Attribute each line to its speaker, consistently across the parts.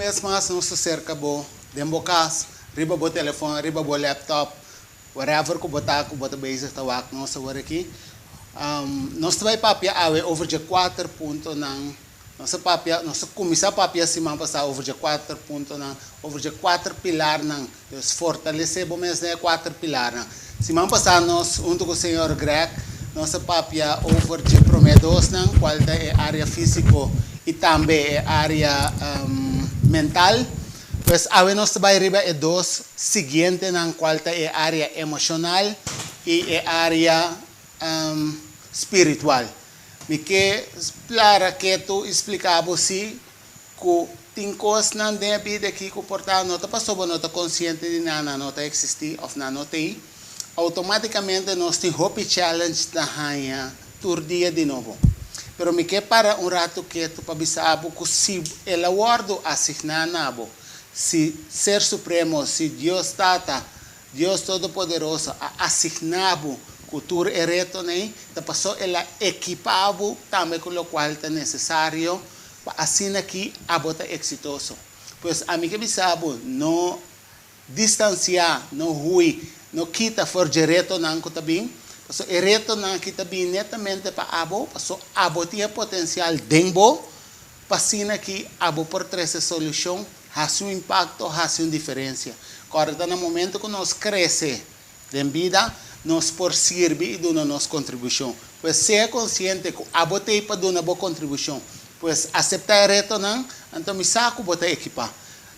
Speaker 1: vez mais nós cerca bo dembo casa, riba bo telefone, riba bo laptop, whatever ko bota basic tawak nós agora aqui. Nós vai papia awe over de 4 pontos nang nossa papia, nossa comissão papia se man passar over de 4 pontos nang over de 4 pilar nang dus fortalecer bom mês né 4 pilar nang. Se man passar nós junto com o senhor Greg, nossa papia over de promedos nang qual é área físico e também é área mental. Pues awe nós vai riba é dos seguinte nang qual é área emocional e é área espiritual. Me que para que tu explicava se que tem coisas na vida que comportar nota passou nota consciente de nada nota existir ou não tem, automaticamente nós tem hope challenge na rainha tur dia de novo. Pero me que para rato que tu pabisabo que se ela guardo asignado se ser supremo, se Deus Tata, Deus Todo-Poderoso asignado cultura ereto né, tá passou ela equipado também com o qual é necessário para assim aqui a bota exitoso. Pois a mim que me sabe não distanciar, não ruir, não quita for ereto não que tá bem, passou ereto não que tá bem netamente para abo, passou abo tinha potencial dembo, para assim aqui abo por trazer solução, há seu impacto, há sua diferença. Agora no momento que nós cresce em vida nós por servir e dar nossa contribuição. Pois ser consciente que a botei para dar uma boa contribuição. Pois aceitar reto não, então me saco botar equipar.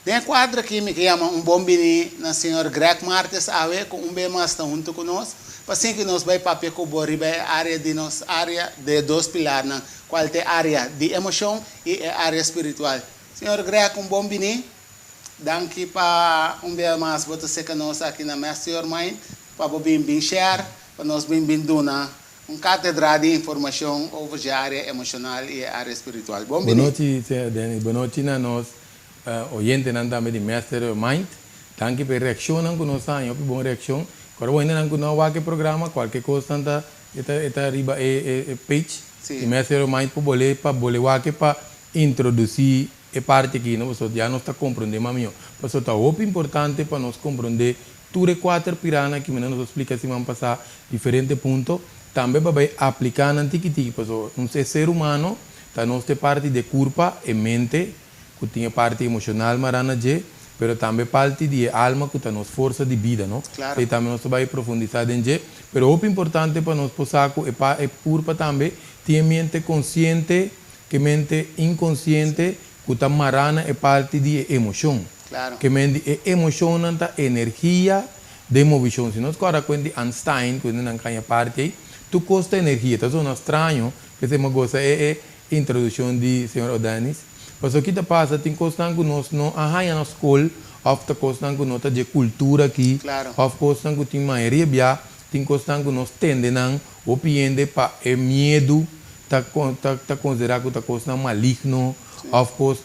Speaker 1: Tem quadro aqui me chama bombini na senhor Greg Martes awe com bem mais junto conosco. Para assim que nós vai papel com boriba área de nós área de dois pilares, qual é a área de emoção e a área espiritual. Senhor Greg bombini, danke para bem mais botar seca nós aqui na Master Mind. Para bem share, para nós bem dona catedral de informação sobre a área emocional e a área espiritual.
Speaker 2: Boa noite, Dani. Boa noite a nós, oyentes também de Mastermind. Tanto pela reação que nós temos, boa reação. Agora, ainda não conheço o programa, qualquer coisa está arriba page de Mastermind para para introduzir a parte aqui, não? Já não está compreendendo, mas é muito importante para nós compreender tudo 4 piranhas que nos explica se vamos passar diferentes pontos. Também para aplicar na tiki-tiki, porque ser humano está nossa parte de corpo e mente, que tem parte emocional, mas também parte de alma, que está nossa força de vida, não?
Speaker 1: Claro.
Speaker 2: E também nós vamos profundizar em isso. Mas o importante para nós passar é corpo também, tem mente consciente, que mente inconsciente, que está marana é parte de emoção.
Speaker 1: Claro.
Speaker 2: Que mente emoção é energia de movição. Se nós agora conhecemos Einstein, que não é parte aí, tu custa energia. Então, é estranho que se me gosta é a introdução de Sr. Odanis. Mas o que passa, tem coisas que nós não arranha na escola, ou tem coisas que nós de cultura aqui,
Speaker 1: claro.
Speaker 2: ou coisas que tem maioria, tem coisas que nós tendemos a opinar para o medo, tá considerado que coisa maligno, ou coisas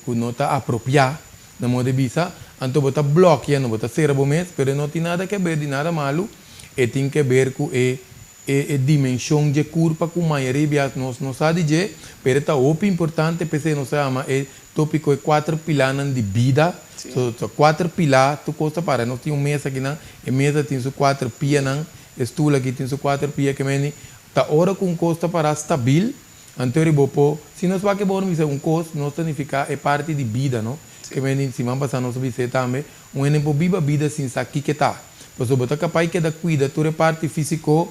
Speaker 2: que não está apropriado na moda de vista, então você bloqueia, não você cérebro mesmo, mas não tem nada a ver de nada malo, e tem que ver com a dimensão de corpo que a maioria nós não sabe dizer, mas é muito importante, porque nós chamamos o tópico de 4 pilares de vida, 4 pilares, tu costa para, nós temos mesa aqui, a mesa tem 4 pias, estula aqui tem 4 pias, que meni, tá hora com costa para estável. Então, se nós vamos fazer um curso, nós significa é parte de vida, não? Que vem se vamos passar nossa vida também, não viva a vida sem saber que está. Porque você é capaz de cuidar toda a parte física,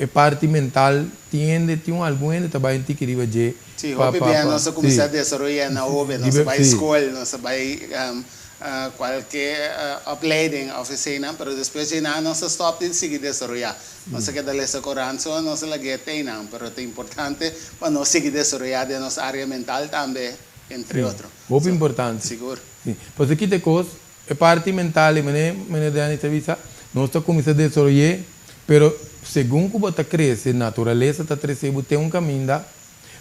Speaker 2: a parte mental, tem algum trabalho que deve fazer.
Speaker 1: Sim, nós começamos a desenvolver na OBE, nós vai escola, nós vai qualquer upgrading oficina, mas depois de nós stop de seguir desenvolver. Nós queremos dar essa coragem, nós la guete não, mas é importante para nós seguir desenvolver de nossa área mental também, entre outros.
Speaker 2: Muito importante.
Speaker 1: Seguro.
Speaker 2: Porque aqui tem coisa, a parte mental, nós começamos a desenvolver, mas segundo que você cresce, a natureza está crescendo, tem caminho, mas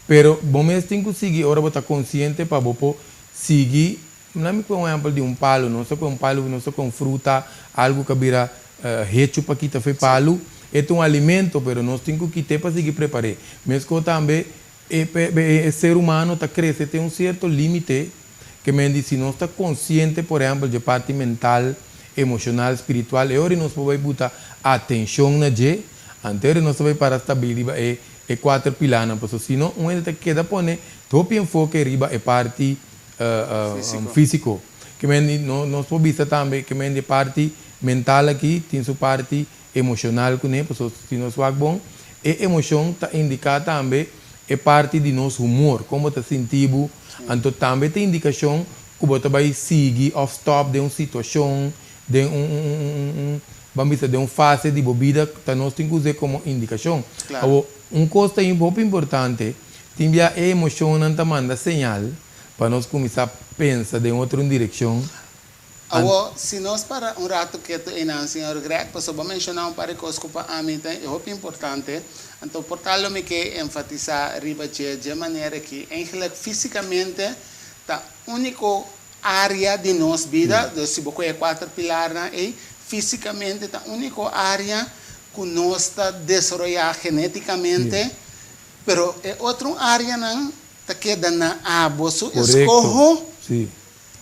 Speaker 2: você tem que seguir, agora você está consciente para você seguir. Não é um exemplo de palo, não só com palo, não só com fruta, algo que vira hecho para que te palo. É alimento, mas nós temos que ter para seguir preparar. Mas também o ser humano está crescendo, tem certo limite que me dice, si no está consciente, por ejemplo, de parte mental, emocional, espiritual, e ora nós podemos botar atenção na je, anterior nós vai para estabilizar e quatro pilares, porque senão um ele queda pone todo enfoque riba e parte físico, que me nós podemos ver também que me parte mental aqui tem sua parte emocional com ele, porque se nós vai bom, e emoção está indicada também é parte de nosso humor, como está sentindo, então também tem indicação que você vai seguir ou stop de uma situação, de vamos dizer, de uma fase de bebida que nós temos que usar como indicação. Claro. Coisa importante, tem a emoção não manda sinal para nós começar a pensar de outra direção.
Speaker 1: Se nós para rato que tu inan, senhor Greg, posso mencionar para coisas que para mim é importante. Então, por tal me que enfatizar riba de maneira que, fisicamente, a única área de nossa vida, se você é quatro pilares, e fisicamente a única área que nós está desenvolvendo geneticamente, pero é outra área não está queda na aboso escorro.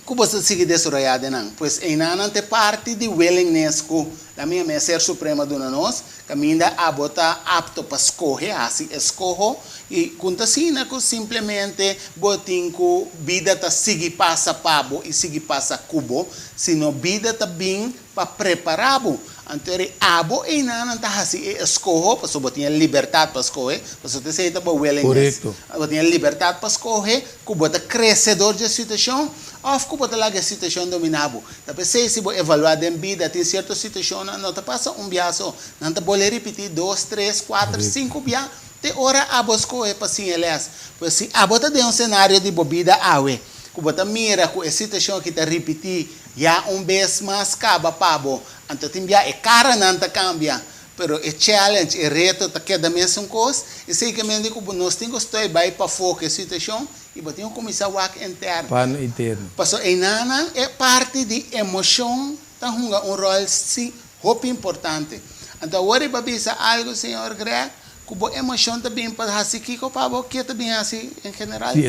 Speaker 1: Que você sigue desenvolvendo não, pois é não tem parte de willingness que a minha ser suprema de nós, que ainda a botar apto para escorrer, assim escorro e conta assim que simplesmente botin que vida tá sigue passa pabo e sigue passa cubo, sino vida tá bem para preparado. Então, abo e não tá assim escorro, porque você tem liberdade para escorrer, você tem certa willingness. Você tem liberdade para escorrer, que você crescedor de situação, ou que você lá a situação dominado. Então, se você evaluar a vida, tem certa situação, não te passa biaço, não te pode repetir 2, 3, 4, 5 biaços. Tem hora a escorrer para sim, aliás. Pois se a bota de cenário de bebida awe, que você mira com a situação que te repetir, já vez mais acaba pabo. Então, tem a cara não te cambia, pero é challenge, é reto, tá queda mesmo coisa. E sei que nós temos que estar para focar a situação e temos que começar a work interno.
Speaker 2: Pano interno.
Speaker 1: Passo a nana é parte de emoção, tá um rol sim, muito importante. Então, agora para pensar algo, senhor Greg, que a emoção também para assim que o pabo que também assim em geral.
Speaker 2: Sim,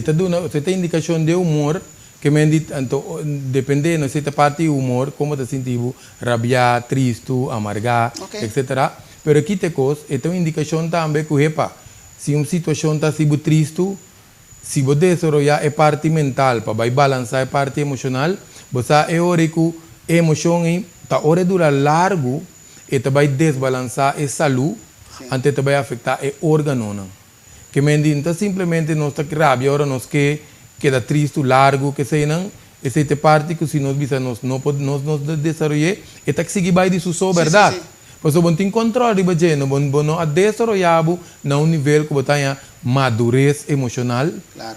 Speaker 2: você tem indicação de humor. Que me diz, então, dependendo de parte de humor, como te sentiu, rabiar, triste, amargar, etc. Pero aqui tem coisa, é uma indicação também que, se uma situação está sendo triste, se você desenvolver a parte mental, para balançar a parte emocional, você é hora que a emoção está hora dura largo, e vai desbalançar a saúde, antes vai afetar o órgão. Que me diz, então, simplesmente, nós está rabia, agora nós queda triste, largo, que sei não, essa é parte que se nós visamos não desenvolver, é que seguir vai de sua verdade. Porque você tem controle de você, não desenvolver no nível que você tenha madurez emocional,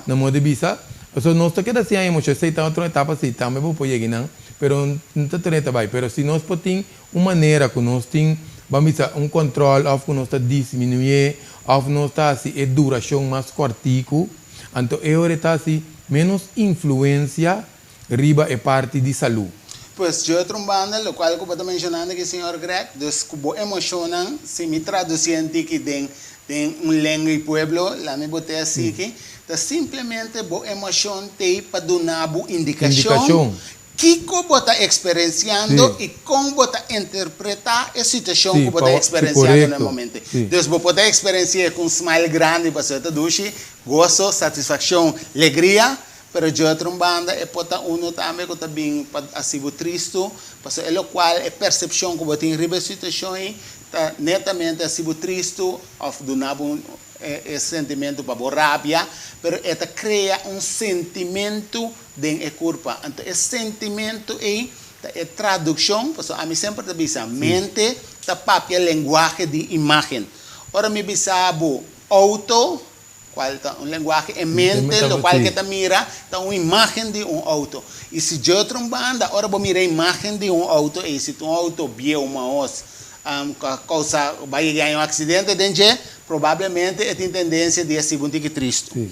Speaker 2: não pode visar. Porque nós queda assim a emoção, sei tá outra etapa assim, também vou pôr aqui não, pero não está tendo vai, pero se nós temos uma maneira que nós temos, vamos dizer, controle, ou que nós está diminuir, ou que nós está assim, duração mais cortico. Então, eu está assim, menos influência riba é parte de saúde.
Speaker 1: Pois, de outra banda, o qual eu estou mencionando aqui, senhor Greg, desculpa, emocionam, se me traduzindo aqui em língua e pueblo, lá me botei assim aqui, simplesmente a emoção tem para dar uma indicação. Que você está experienciando e como você está interpretar a situação que você está experienciando no momento. Então, você pode experienciar com um smile grande, você está duche, gozo, satisfação, alegria, mas de outra banda, pode uno também que está bem assim triste, porque é o qual é a percepção que você tem em situação está netamente assim triste, ou do nabo esse sentimento para rabia, mas ela cria sentimento de culpa. Então, esse sentimento é tradução, porque a mim sempre diz, mente está papel linguagem de imagem. Ora, me diz, auto, qual é uma linguagem, é mente, o qual que está mira, está uma imagem de auto. E se de outra banda, ora, vou mirar a imagem de auto, e se um auto viu uma os, causa, vai ganhar acidente, dentro provavelmente tem tendência de ser muito triste.
Speaker 2: Sim.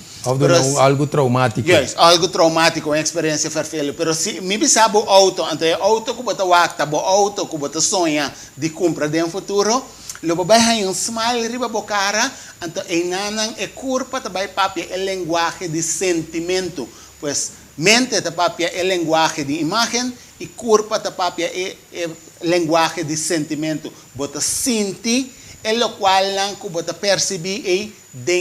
Speaker 2: Algo traumático.
Speaker 1: Yes, algo traumático, uma experiência farfelho. Mas se me pensar o auto, então o auto que você wacta, o auto que você sonha de comprar no futuro, lo vai ter smile riba a cara, então é curva também papi é linguagem de sentimento. Pois mente tapapia é linguagem de imagem e corpo tapapia é linguagem de sentimento. Bota senti é o qual não que bota perceber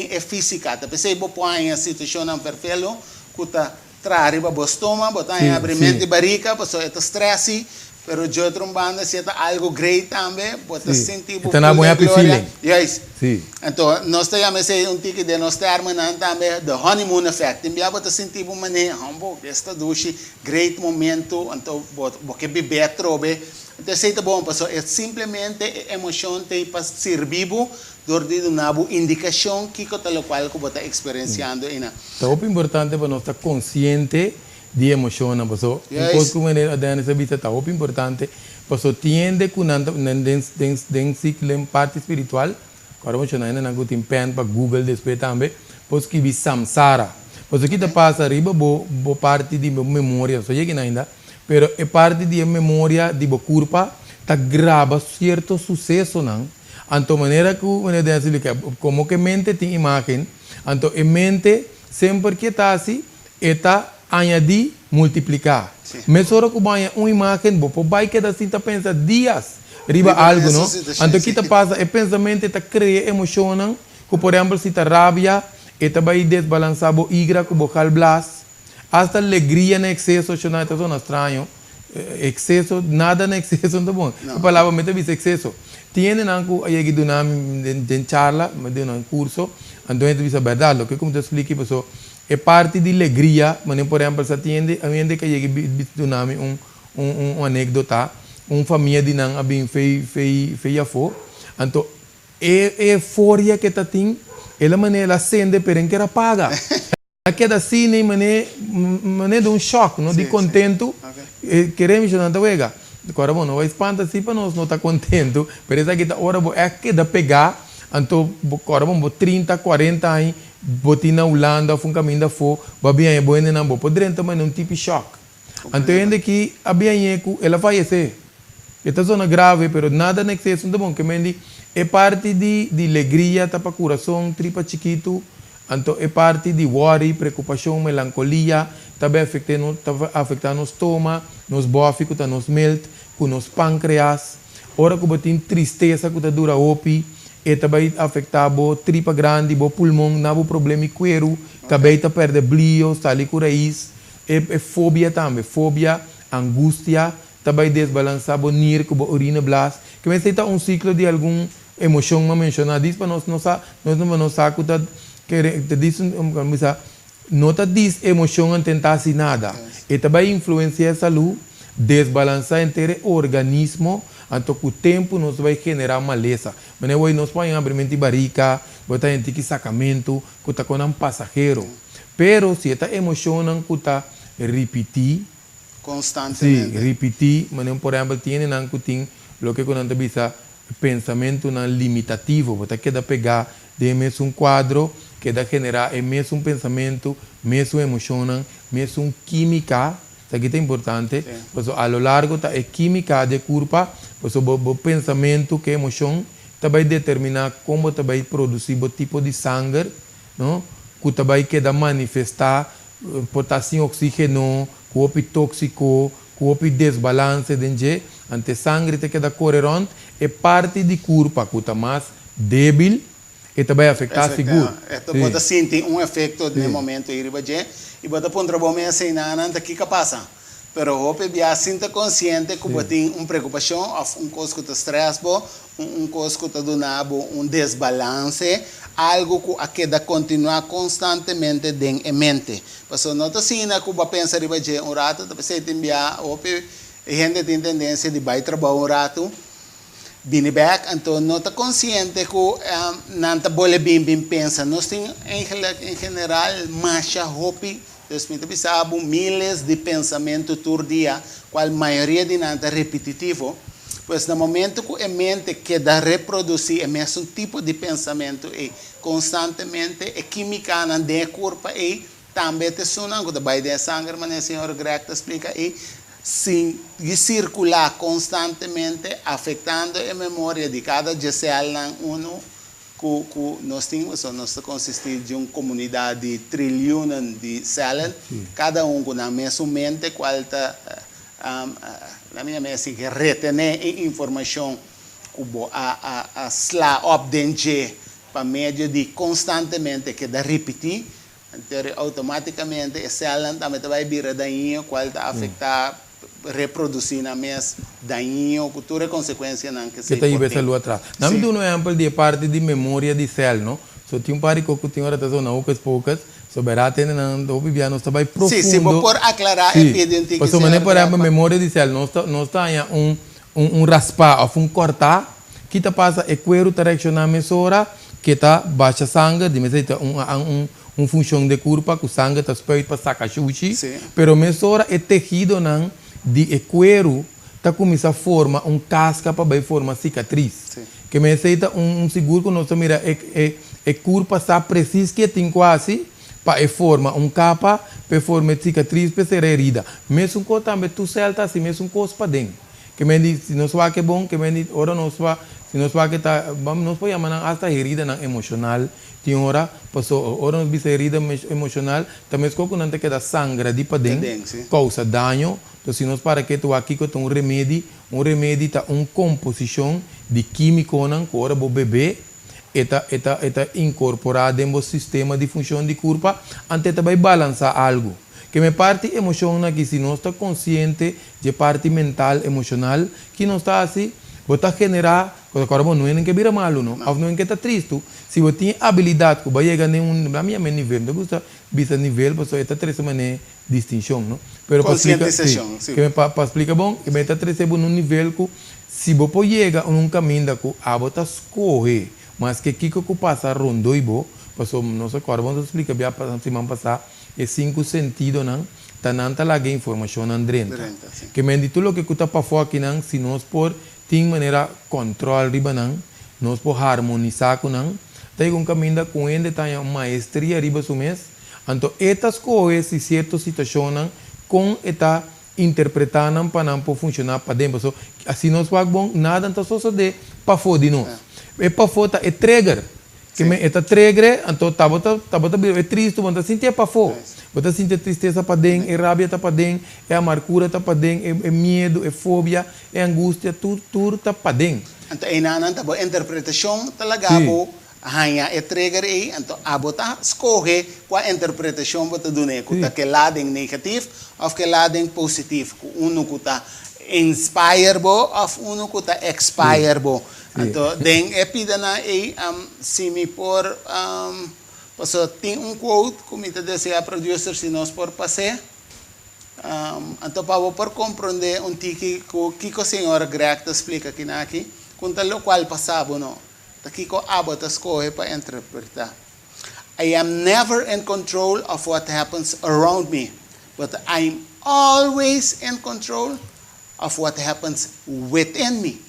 Speaker 1: é física. Tá pensei bo põe a situação não perfeito, que tá trariba bostoma, botar em abrimento de barriga, pessoa é stress. Pero de outra banda, se está algo great também, pode sentir
Speaker 2: está na boa happy feeling.
Speaker 1: Yes.
Speaker 2: Sim.
Speaker 1: Então, nós temos tique de nós termos também the honeymoon effect. Então, pode sentir uma maneira, esta duche, great momento, então, porque beber trobe. Então, se está bom, pessoal, é simplesmente emoção tem para ser vivo, dormido na indicação que o tal qual que você está experienciando.
Speaker 2: Então, o importante para nós estar consciente de emoção, pessoa.
Speaker 1: Yes.
Speaker 2: Coisa que a Dana sabia está muito importante, pessoa tiende que não ciclo em parte espiritual, agora vamos chamar não tem pen para Google depois também, pois que vi samsara, pois aqui está passa arriba bo parte de memória, só chega ainda, pero é parte de memória de bo curpa, tá grava certo sucesso não, então maneira que o Dana explica, como que mente tem imagem, então a mente sempre que está assim, está añadir, multiplicar.
Speaker 1: Sí.
Speaker 2: Mas ahora que vai uma imagem, você vai que assim tá pensa dias riba algo, não? Então que tá passa, é pensamento tá cria emoção, que por exemplo se tá rabia, eta vai desbalançar bo igra com bocal blas, hasta alegria no excesso, que não é tão estranho. Excesso, nada no excesso não tá bom. A palavra me diz excesso. Tiene nanku aí do nome de charla, me deu um curso, então é a verdade, o que como te expliquei, pessoal. É parte de alegria, mas por exemplo, se atende a gente que chega do nome anedota, família de não abim feia fo, então é euforia que tá tem, ela maneira acende perante que ela paga, aquela cine maneira de choque, não de contento, queremos não tá vega, agora bom, não vai espantar se para nós não está contento, mas essa aqui tá hora é que dá pegar, então agora bom 30, 40 anos botina Holanda, um caminho da fo, babia é boa não bo, poderia também um tipo de choque. Então ainda que a bianheco ela falece. Esta zona grave, pero nada no excesso, então bom que mendi é parte de alegria, tapa coração, tripa chiquito, então é parte de worry, preocupação, melancolia, também afeta nos estômago, nos bofes, que nos melt, com nos pâncreas, hora que botin tristeza que dura opi. E também afeta o tripa grande, o pulmão, não o problema de cuero, também está perde brilho, está ali com raiz, e fobia também, fobia, angústia, também desbalançar o nir com a urina blas, que mas está ciclo de alguma emoção, mas mencionar isso para nós não sabe que te diz não te diz emoção tentar assim nada, e também influencia a saúde, desbalançar inteiro o organismo. Então, com o tempo, nós vai generar maleza. Mas hoje nós podemos abrir de barriga, botar em tique sacamento, que está com um passageiro. Pero, se está emocionando, que está repetir,
Speaker 1: constantemente.
Speaker 2: Sim, repetir, mas por exemplo, tem o que quando bisa pensamento limitativo, botar que dá pegar de mesmo quadro, que dá generar mesmo pensamento, mesmo emoção, mesmo química. Isso aqui é importante, porque a lo largo da química de corpo, o pensamento, que emoção, vai determinar como vai produzir o tipo de sangue, não? Que vai quedar manifestar potássio, oxígeno, corpo tóxico, corpo desbalance, dentro, ante sangue te queda correrante, é parte do corpo que está mais débil e vai afetar a seguro.
Speaker 1: Então, pode sentir efeito no momento e pode pôr um bom assim na que passa. Pero hope bia sinta consciente que tem preocupação, coisa que está estresse, coisa que está donando desbalance, algo que a queda continuar constantemente em mente. Porque não está assim que vai pensar de rato, você tem bia hope a gente tem tendência de vai trabalhar rato. Bini back, então não está consciente que não está bem pensa. Nós temos em geral marcha hope. Deus me pensava miles de pensamentos por dia, qual a maioria de nós é repetitivo. Pois no momento que a mente quer reproduzir o mesmo tipo de pensamento e constantemente a química na corpo e também te sunan que vai de sangue, mas o senhor Greg explica e sim, circular constantemente afetando a memória de cada célula que nós temos, nós consistimos de uma comunidade de trilhões de células, cada um com a mesma mente, qual está, na minha mente, que retener informação a slá up dentro para meio de constantemente que dá repetir, então automaticamente a célula também vai virar daninho, qual está afetar reproduzir na mes daninho, cultura consequência não que se
Speaker 2: pode. Que está aí vai atrás. Não me dá um exemplo de parte de memória de célula, não? So tinha um par que eu tinha oração na poucas, sobre a tenda não vivia não estava profundo.
Speaker 1: Se por aclarar é pedinte que
Speaker 2: se mané por exemplo memória de célula não está um raspar ou um cortar que tá passa é cuero direcionar mesora que tá baixa sangue de meseta um função de curva que o sangue está esperto para sacar chuchi, pero mesora é tecido não de cuero tá começa a formar casca para vai formar cicatriz. Que me aceita seguro que nós mira curva está preciso que tem quase para formar capa para formar cicatriz para ser herida. Mesmo que também tu celta assim mesmo coisa para dentro. Que me diz se não só que bom que me diz ora não só se não só que tá vamos nós podemos chamar hasta herida não emocional. Tem hora passou ora nós bisa herida emocional também se coco não te queda sangra de para dentro causa dano. Então, se nós para que tu aqui com um remédio está uma composição de químico não que ora o bebê está incorporado em o sistema de função de curva antes de vai balançar algo. Que me parte emocional que se não está consciente de parte mental emocional que não está assim, você generar agora não é que vira malo não, não é que está triste. Se você tem habilidade que vai chegar na minha nível, não gusta bisa nível, você está três maneira distinção, não? Pero
Speaker 1: conscientização,
Speaker 2: sim. Que para explicar bom, que me está recebendo num nível que se você chega num caminho que a você escorre, mas que kiko que passa rondo e bo, passou nossa agora vamos explicar bem para semana passada, é 5 sentidos não, tá não tá lá informação andrenta. Que me diz tudo o que está para fora aqui não, se nós por tem maneira controle riba não, nós por harmonizar com não, tem um caminho com ele tem uma maestria riba sumês. Então, estas coisas, em certas situações, com esta interpretando para não funcionar para dentro. So, assim, nós vamos bom, nada então só de para fora de nós. É para fora é trigger. Que me esta trigger, então tá é triste, você sente para fora. Você sente tristeza para dentro, é rabia para dentro, é amargura para dentro, é medo, é fobia, é angústia, tudo tá para dentro.
Speaker 1: Então, aí na interpretação talaga po hanya e trigger aí, então a bota escorre com a interpretação bota do né, que lado negativo ou que lado positivo, um que tá inspire bo ou um que tá expire bo. Então, den epidana aí se me por passou tem quote como te deseja producer se nós por passar então para por compreender tiki que o senhor Greg te explica aqui conta lo qual passava não aqui ko abot escorre para interpretar. I am never in control of what happens around me, but I'm always in control of what happens within me.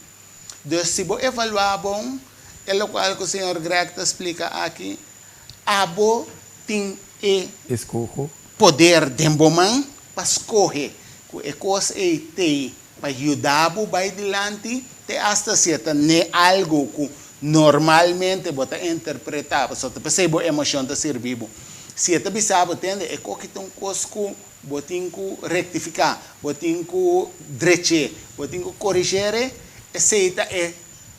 Speaker 1: Dus se você evaluar bom, é o qual que o senhor Greg te explica aqui, abo tem
Speaker 2: escorro
Speaker 1: poder de bomão para escorrer, que é coisa e tem para ajudar o vai dilante, te hasta certa ne algo que normalmente você interpretar, só te percebe a emoção de ser vivo. Se você sabe entende, é que tem coisa que você tem que rectificar, você tem que direcer, você tem que corrigir. Essa é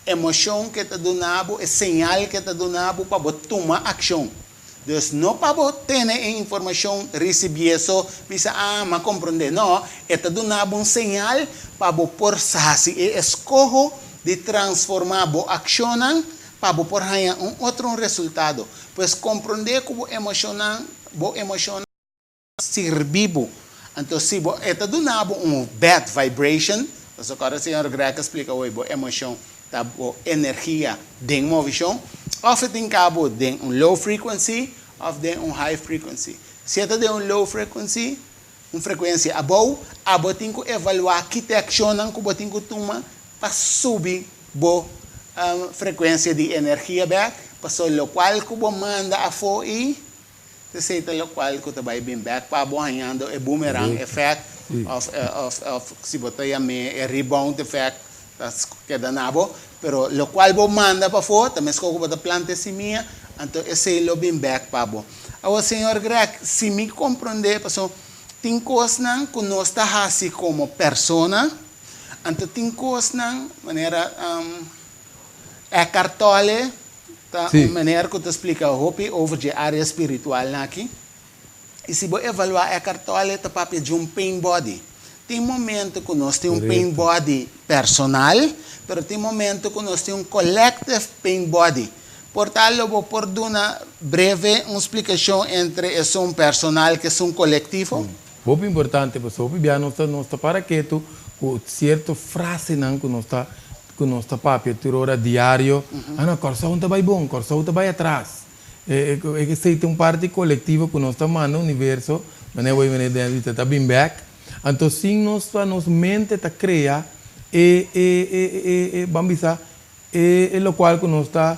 Speaker 1: emoção que está dando, é sinal que está dando para você tomar ação. Então, não para você ter informação, receber isso, bisa mas compreender. Não, está dando sinal para você forçar se escorro de transformar a ação para você por outro resultado. Pois compreender que a emoção ser vivo. Então, se você está dando bad vibration, então, agora o senhor Greg explica hoje a emoção, a energia de movição, ou tem cabo de low frequency, ou de high frequency. Se é de low frequency, uma frequência above, você tem que evaluar que ação que você tem que tomar para subir a frequência de energia back, para o qual que você manda a fora e você o qual que você vai bem back para ganhando o boomerang effect. Se você tem rebound effect, que é danado, pero lo cual bo manda para fora, também escolhe para planta semilla, então esse lo bem back para bo. Agora, senhor Greg, se me compreender, pessoal, tem coisas que nós está assim como persona, então tem coisas maneira é cartole, tá? Uma maneira que eu te explica over a área espiritual aqui. E se você evaluar a cartole, tá papel de pain body. Tem momento que nós temos pain body personal, mas tem momento que nós temos collective pain body. Portanto, eu vou por uma breve explicação entre esse personal e esse coletivo.
Speaker 2: Muito importante, pessoal. Nós está para que tu com certa frase não que nós está papel tirora diário. Não, corção está bem bom, corção está bem atrás. É que se tem parte coletiva que nós está mandando o universo, mas não vai venir dentro está bem back. Então, sim, nos mente está criar vamos dizer, o qual que nós está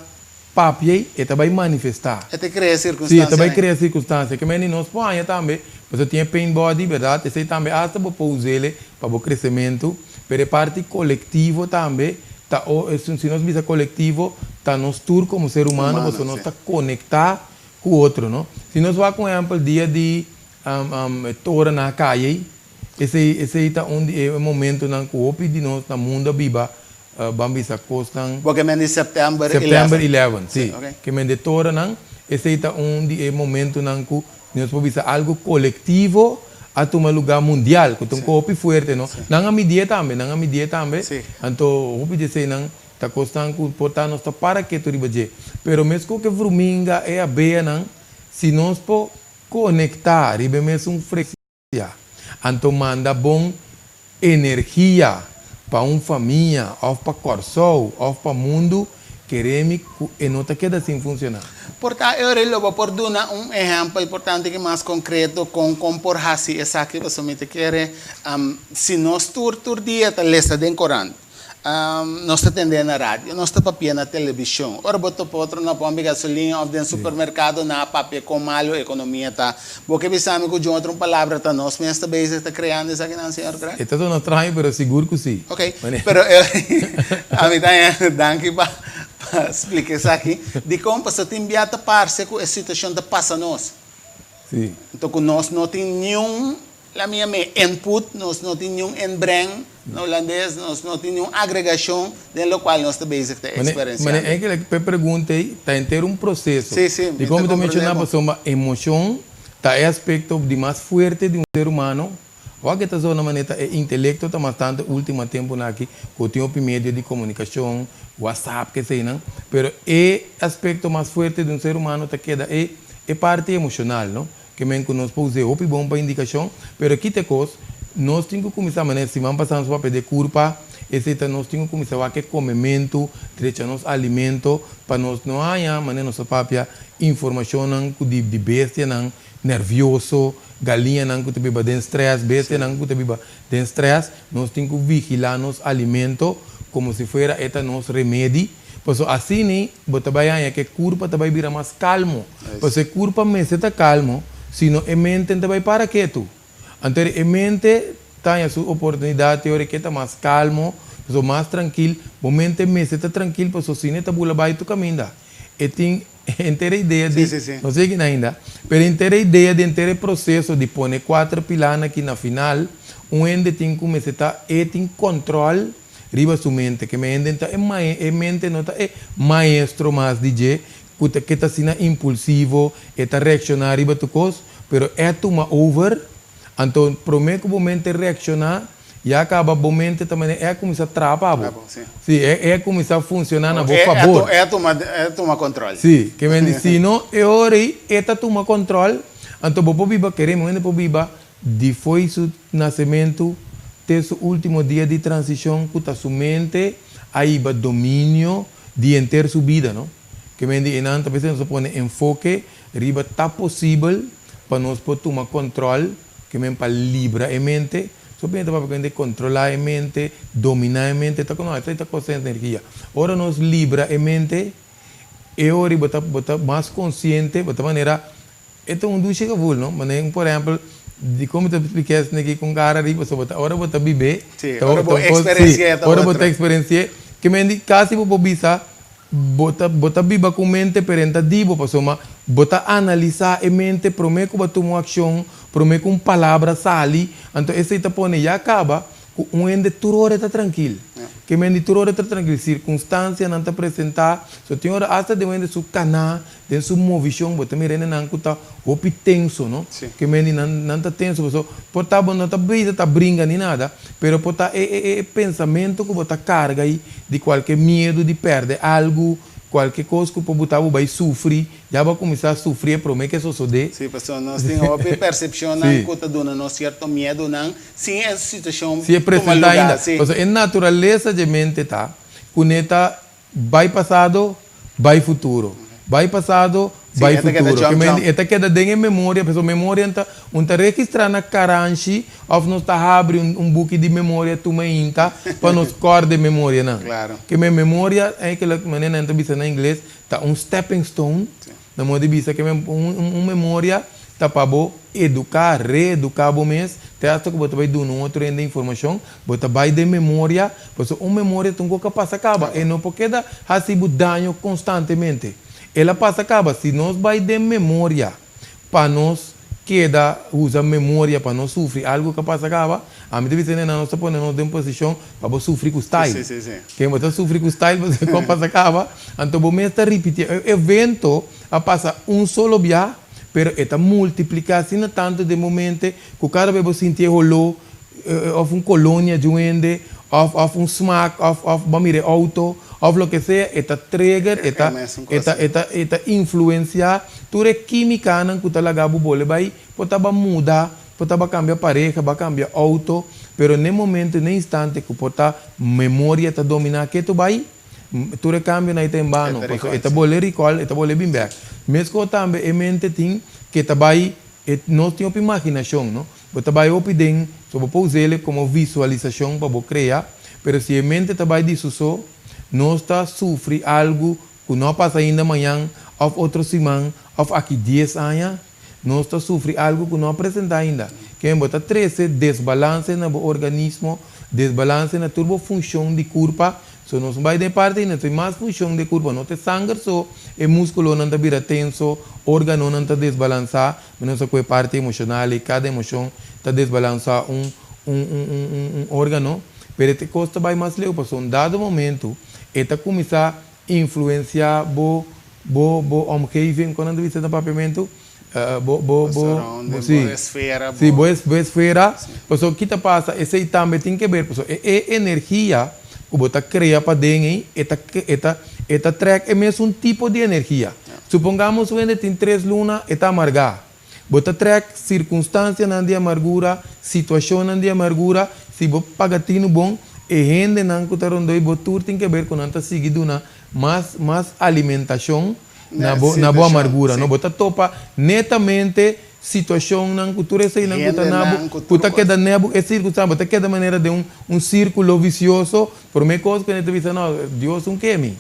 Speaker 2: papel e vai manifestar.
Speaker 1: E te cria circunstâncias.
Speaker 2: Sim, vai criar circunstâncias. Que nem nós põe também, você tem pain body, verdade? Esse também hasta para usar ele para o crescimento, mas a parte coletiva também, tá, se nós visa coletivo, tá nos tour como ser humano, você nós está conectar com o outro, não? Se nós vamos, por exemplo, dia de tora na calle, esse é um momento na que de nós na mundo viva, vamos dizer, costan.
Speaker 1: Porque é September
Speaker 2: 11, sim.
Speaker 1: Okay.
Speaker 2: Que me de tora não, esse é momento na que nós podemos dizer algo coletivo a tomar lugar mundial, que tem copo forte, não? Não a media também. Então, o que dizer não, tá costando que portar nós tá para que tu ribaje. Pero mesmo que fruminga é a beia não, se nós po conectar, ribe mesmo frequência, então manda bom energia para uma família, ou para corso, ou para o mundo, queremos que não queda assim funcionar.
Speaker 1: Portanto, eu vou por dar exemplo importante que mais concreto com comportar-se essa que você me quer. Se nós tur dia tá lista de Corão, nós está atendendo na rádio, nós está papel na televisão. Ora boto potro na pomba gasolina ou dentro do supermercado na papel com malo economia tá. Porque pensamos que de outra palavra tá nós mesmo também está criando essa que não senhor Greg.
Speaker 2: Então não estranho, pero seguro que sim.
Speaker 1: Ok. Pero a mim tá danke para explicar isso aqui. De como você tem enviado parte com a situação da passa nós.
Speaker 2: Sim.
Speaker 1: Então que nós não tem nenhum la minha input, nós não tem nenhum embrem no holandês, nós não tem nenhuma agregação do qual nós também está experienciando.
Speaker 2: Mas é que eu perguntei, está inteiro um processo.
Speaker 1: Sim.
Speaker 2: E como eu mencionava, uma emoção, está é aspecto de mais forte de um ser humano. O que está na maneira é intelecto, está bastante último tempo aqui, que tem o meio de comunicação, WhatsApp, que sei não. Pero é aspecto mais forte de um ser humano, está queda é parte emocional, não? Que men que nós podemos usar bom para indicação, mas aqui tem coisa, nós temos que começar a maneira, se vamos passar para pedir culpa, nós temos que começar a comimento, deixar-nos alimento, para nós não haja maneira nossa própria informação de bestia, nervioso, galinha que te beba de estresse, bestia que te beba de estresse, nós temos que vigilar nos alimentos como se fosse este nosso remédio. Pues assim, você vai que culpa vai virar mais calmo. Porque culpa me está calmo, sino a mente vai para quieto. Então a mente tem a sua oportunidade de que está mais calmo, mais tranquilo. O mente me está tranquilo, porque se não está bula vai tu caminho. E tem inteira ideia de, não sei que ainda, mas inteira ideia de inteiro processo de pôr 4 pilares aqui na final, onde tem que começar a ter controle riba su mente, que me mente não é maestro mais DJ, que está sendo impulsivo, está reaccionar riba tu coisa, pero é toma over, então prometo que o mente reaccionar, e acaba o mente também é começar a trabalhar, sim, é começar a funcionar na boa favor.
Speaker 1: É tomar controle.
Speaker 2: Sim, que me diz, se não é hora é tomar controle, então vou viver queremos ainda viver depois do nascimento esse último dia de transição que está sua mente aí o domínio de inteira sua vida, não? Que me diz, não, talvez nós põe enfoque, riba tá possível para nós poder tomar controle, que me para livrar a mente, só para poder controlar a mente, dominar a mente, tá com nós, tá com essa energia. Ora nós livra a mente, e ora botar mais consciente, botar maneira, é um duche que vou, não? Mas por exemplo de como te explicaste aqui com cara ali, você bota, ora bota viver,
Speaker 1: ora botar experiência,
Speaker 2: ora botar experiência, Que me di casi po bisa bota biba com mente perenta dibo pasoma bota analisar e mente prome ko batu uma ação prome com palavra sali então esse ita pone já acaba com ende turore tá tranquilo que me ende turore tá tranquilo circunstância não tá apresentar so tem hora hasta de ende su cana de su movição bota me rene não cuta hopi tenso no que me ende não tá tenso so porta bom não tá brisa tá brinca nem nada pero porta pensamento que bota carga aí de qualquer medo de perder algo qualquer coisa que o povo vai sofrer, já vai começar a sofrer, promete que isso só de.
Speaker 1: Sim, pessoal, nós temos uma percepção que está dando certo medo, sim, essa situação.
Speaker 2: Se apresentar ainda. Então, a natureza de mente está, conecta, vai passado, vai futuro. Vai passado, vai futuro. Esta queda de memória, pessoal, memória está registrando na caranchi, ou nós está abrindo book de memória também, para nos cor de memória, não?
Speaker 1: Claro.
Speaker 2: Que minha memória, é aquela maneira que bisa na inglês, tá stepping stone, na modo de bisa que memória tá para educar, reeducar o mês, até que você vai dar outro de informação, você vai de memória, porque memória tem que passar acaba, e não porque dá dano constantemente. Ela passa acaba, se nós vai de memória, para nós queda, usa memória para não sofrer algo que passa acaba, a mim deve ser na nossa posição para sofrer com o style. Que você sofrer com o style, você passa acaba, então você está repetindo. O evento passa solo dia, pero está multiplicar assim tanto de momento que cada vez você sentir rolou, ou colônia de ende, ou smack, ou bamire auto, ou lo que sea, esta trigger, esta influencia, tudo química que está lagado bole vai, pode mudar, pode cambiar pareja, vai cambiar auto, pero no momento, no instante que pode memória está dominar, que tu vai, tudo cambia na item bano, esta bole recall, esta bole bem back. Mesmo também a mente tem que tá vai, nós temos imaginação, não? Você vai opinar sobre pousar como visualização para criar, pero se a mente está vai disso só nós está sofrendo algo que não passa ainda amanhã, ou outra semana, ou aqui 10 anos, nós está sofrendo algo que não apresenta ainda. Que bota 13 desbalance no organismo, desbalance na turbofunção de corpo, so nós vai de parte ainda tem mais função de corpo, não tem sangue só, o músculo não está vira tenso, órgano não está desbalançado, mas nossa parte emocional e cada emoção está desbalançar órgano, pero te costa vai mais leu, porque um dado momento eta começar a influenciar bo omgeving quando você está papamento boa esfera porque que tá passa esse também tem que ver porque é energia que você cria para dentro eta track é mesmo um tipo de energia supongamos que tem 3 lunas eta amargar você track circunstância na de amargura situação na de amargura se você pagatino bom e gente não que está rondando botur tem que ver com anta seguido na mais alimentação na boa amargura não bota topa netamente situação não cultura sei não que nabo puta queda nebo é circunstância bota queda maneira de um círculo vicioso por meio coisa que gente diz não Deus queime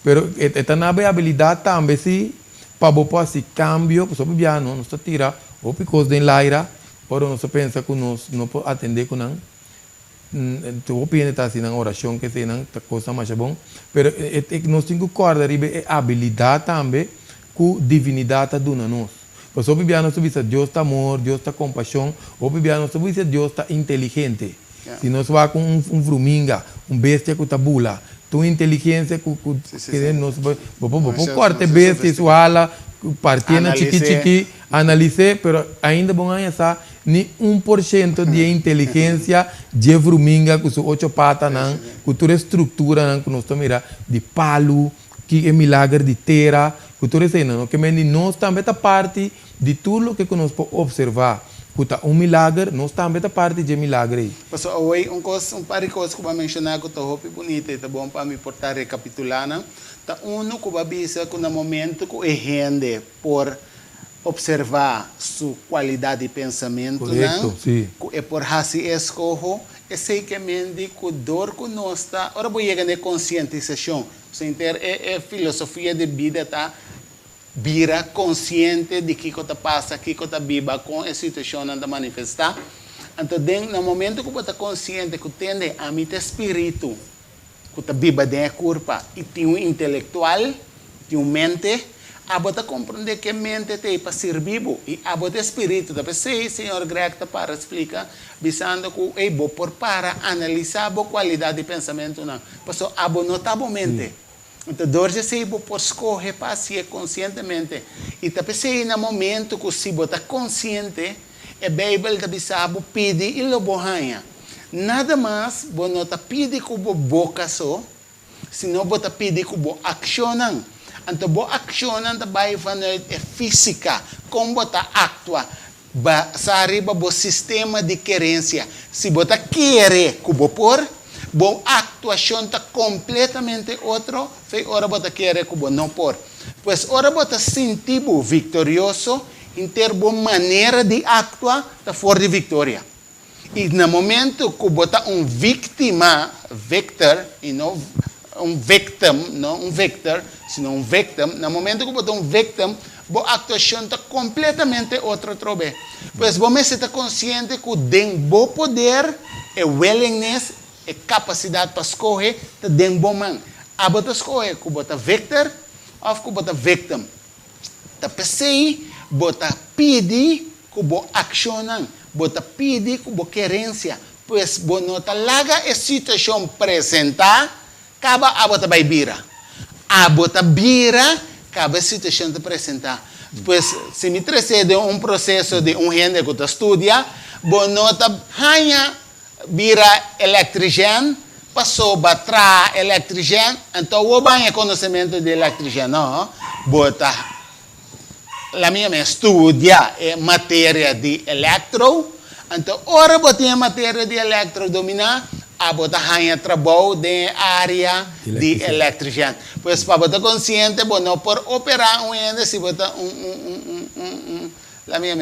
Speaker 2: pero esta nave habilidade também se para botar esse cambio só bia não está tira ou picos de laira por não se pensa que nós não pode atender com não tu opinião está assim na oração que se não tá coisa mais bom, pero nós temos que acordar ribe habilidade também com divinidade do nós. Porque o bibiano sabe que Deus está amor, Deus está compaixão, o bibiano sabe que Deus está inteligente. Se nós vai com um fruminga, bestia que está bula, tu inteligência que nós vamos cortar bestia, sua ala, partir na chiqui, analisar, pero ainda bom aí essa ni 1% de inteligência de fruminga com suas 8 patas, com toda a estrutura que nós estamos de palo, que é milagre de terra, com tudo isso, não, que nós também é parte de tudo que nós podemos observar. Que milagre, nós também é parte de milagre.
Speaker 1: Pessoal, hoje par de coisas que eu vou mencionar que eu acho bonito, é bom para me portar recapitulando. Tá que vai dizer que no momento que é rende por observar sua qualidade de pensamento,
Speaker 2: correto, sim.
Speaker 1: É por assim escorro, é sei que mente que dor que nós está, ora vou chegar na conscientização, é filosofia de vida tá vira consciente de que está passa, que está viva com a situação anda manifestar. Então, no momento que você está consciente que tende a mim espírito, que está viva dentro da curva e tem um intelectual, tem um mente, a bota compreender que a mente tem para ser vivo e a bota espírito. Da pessoa, senhor Greg está para explicar, visando que é bom por para analisar a qualidade de pensamento não. Porque a bota não está bom mente. Então, dorje se bom por escolher para ser conscientemente. E da pessoa, no momento que se bota consciente, a Bíblia da bisabo pede e lo bohanha. Nada mais, você não está pedindo que você boca só, senão você está pedindo que você acciona. Então, você acciona vai vanuit a física, como você atua, arriba o sistema de querência. Se você quer que você por, a atuação está completamente outra, ora você quer que você não por. Pois, ora você sentir vitorioso, em ter boa maneira de atuar, está fora de vitória. E no momento que você é vítima, vector, e não victim, não vector, senão victim, no momento que você é victim, a atuação está completamente outra trobe. Pois você está consciente que tem bom poder, willingness, capacidade para escolher, está dentro bom mão. A você escolhe que você é vector ou que você é victim. Está pensando, você pede que você acciona. Você pede que você querência, pois você não está larga a situação apresentar, acaba a você vai virar. A você vira, acaba a situação de apresentar. Pois, se me precede processo de gente que estuda, você não está vira eletricien, passou para trás eletricien, então você vai conhecimento de eletricien, não? Você la minha estudia matéria de eletro, então, ora você tem matéria de eletro dominar, a você ganha trabalho de área de eletricien. Pois, para você consciente, você não pode operar se você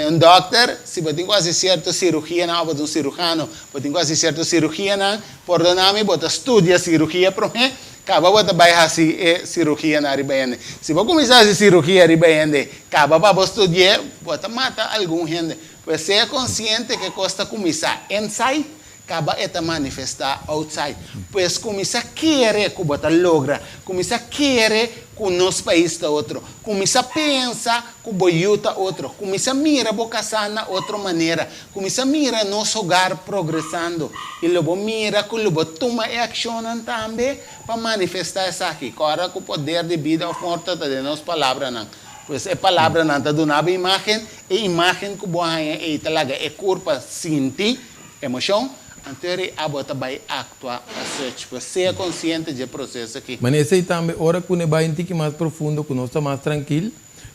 Speaker 1: um doctor, se você tem quase certa cirurgia, não, você um cirurgiano, você tem quase certa cirurgia, não, por doname, você estudia cirurgia, por mim, acaba você vai fazer cirurgia na ribaende. Se você começar a cirurgia na ribaende, acaba para estudar, você mata algum gente. Pois ser consciente que custa começar inside, acaba a manifestar outside. Pois começar a querer que você logra, começar a querer que o nosso país está outro, começar a pensar que você ajuda outro, começar a mirar a casa de outra maneira, começar a mirar nosso hogar progressando, e logo mira que logo toma ação também para manifestar isso aqui. Agora com o poder de vida ou morte de nossas palavras não. Pois a palavra não está dando a imagem, e a imagem que você é talaga é corpo, sentir, emoção. Então, a bota vai actuar para ser consciente do processo aqui.
Speaker 2: Mas esse também, hora que nós vai entender mais profundo, que nós estamos mais tranquilo,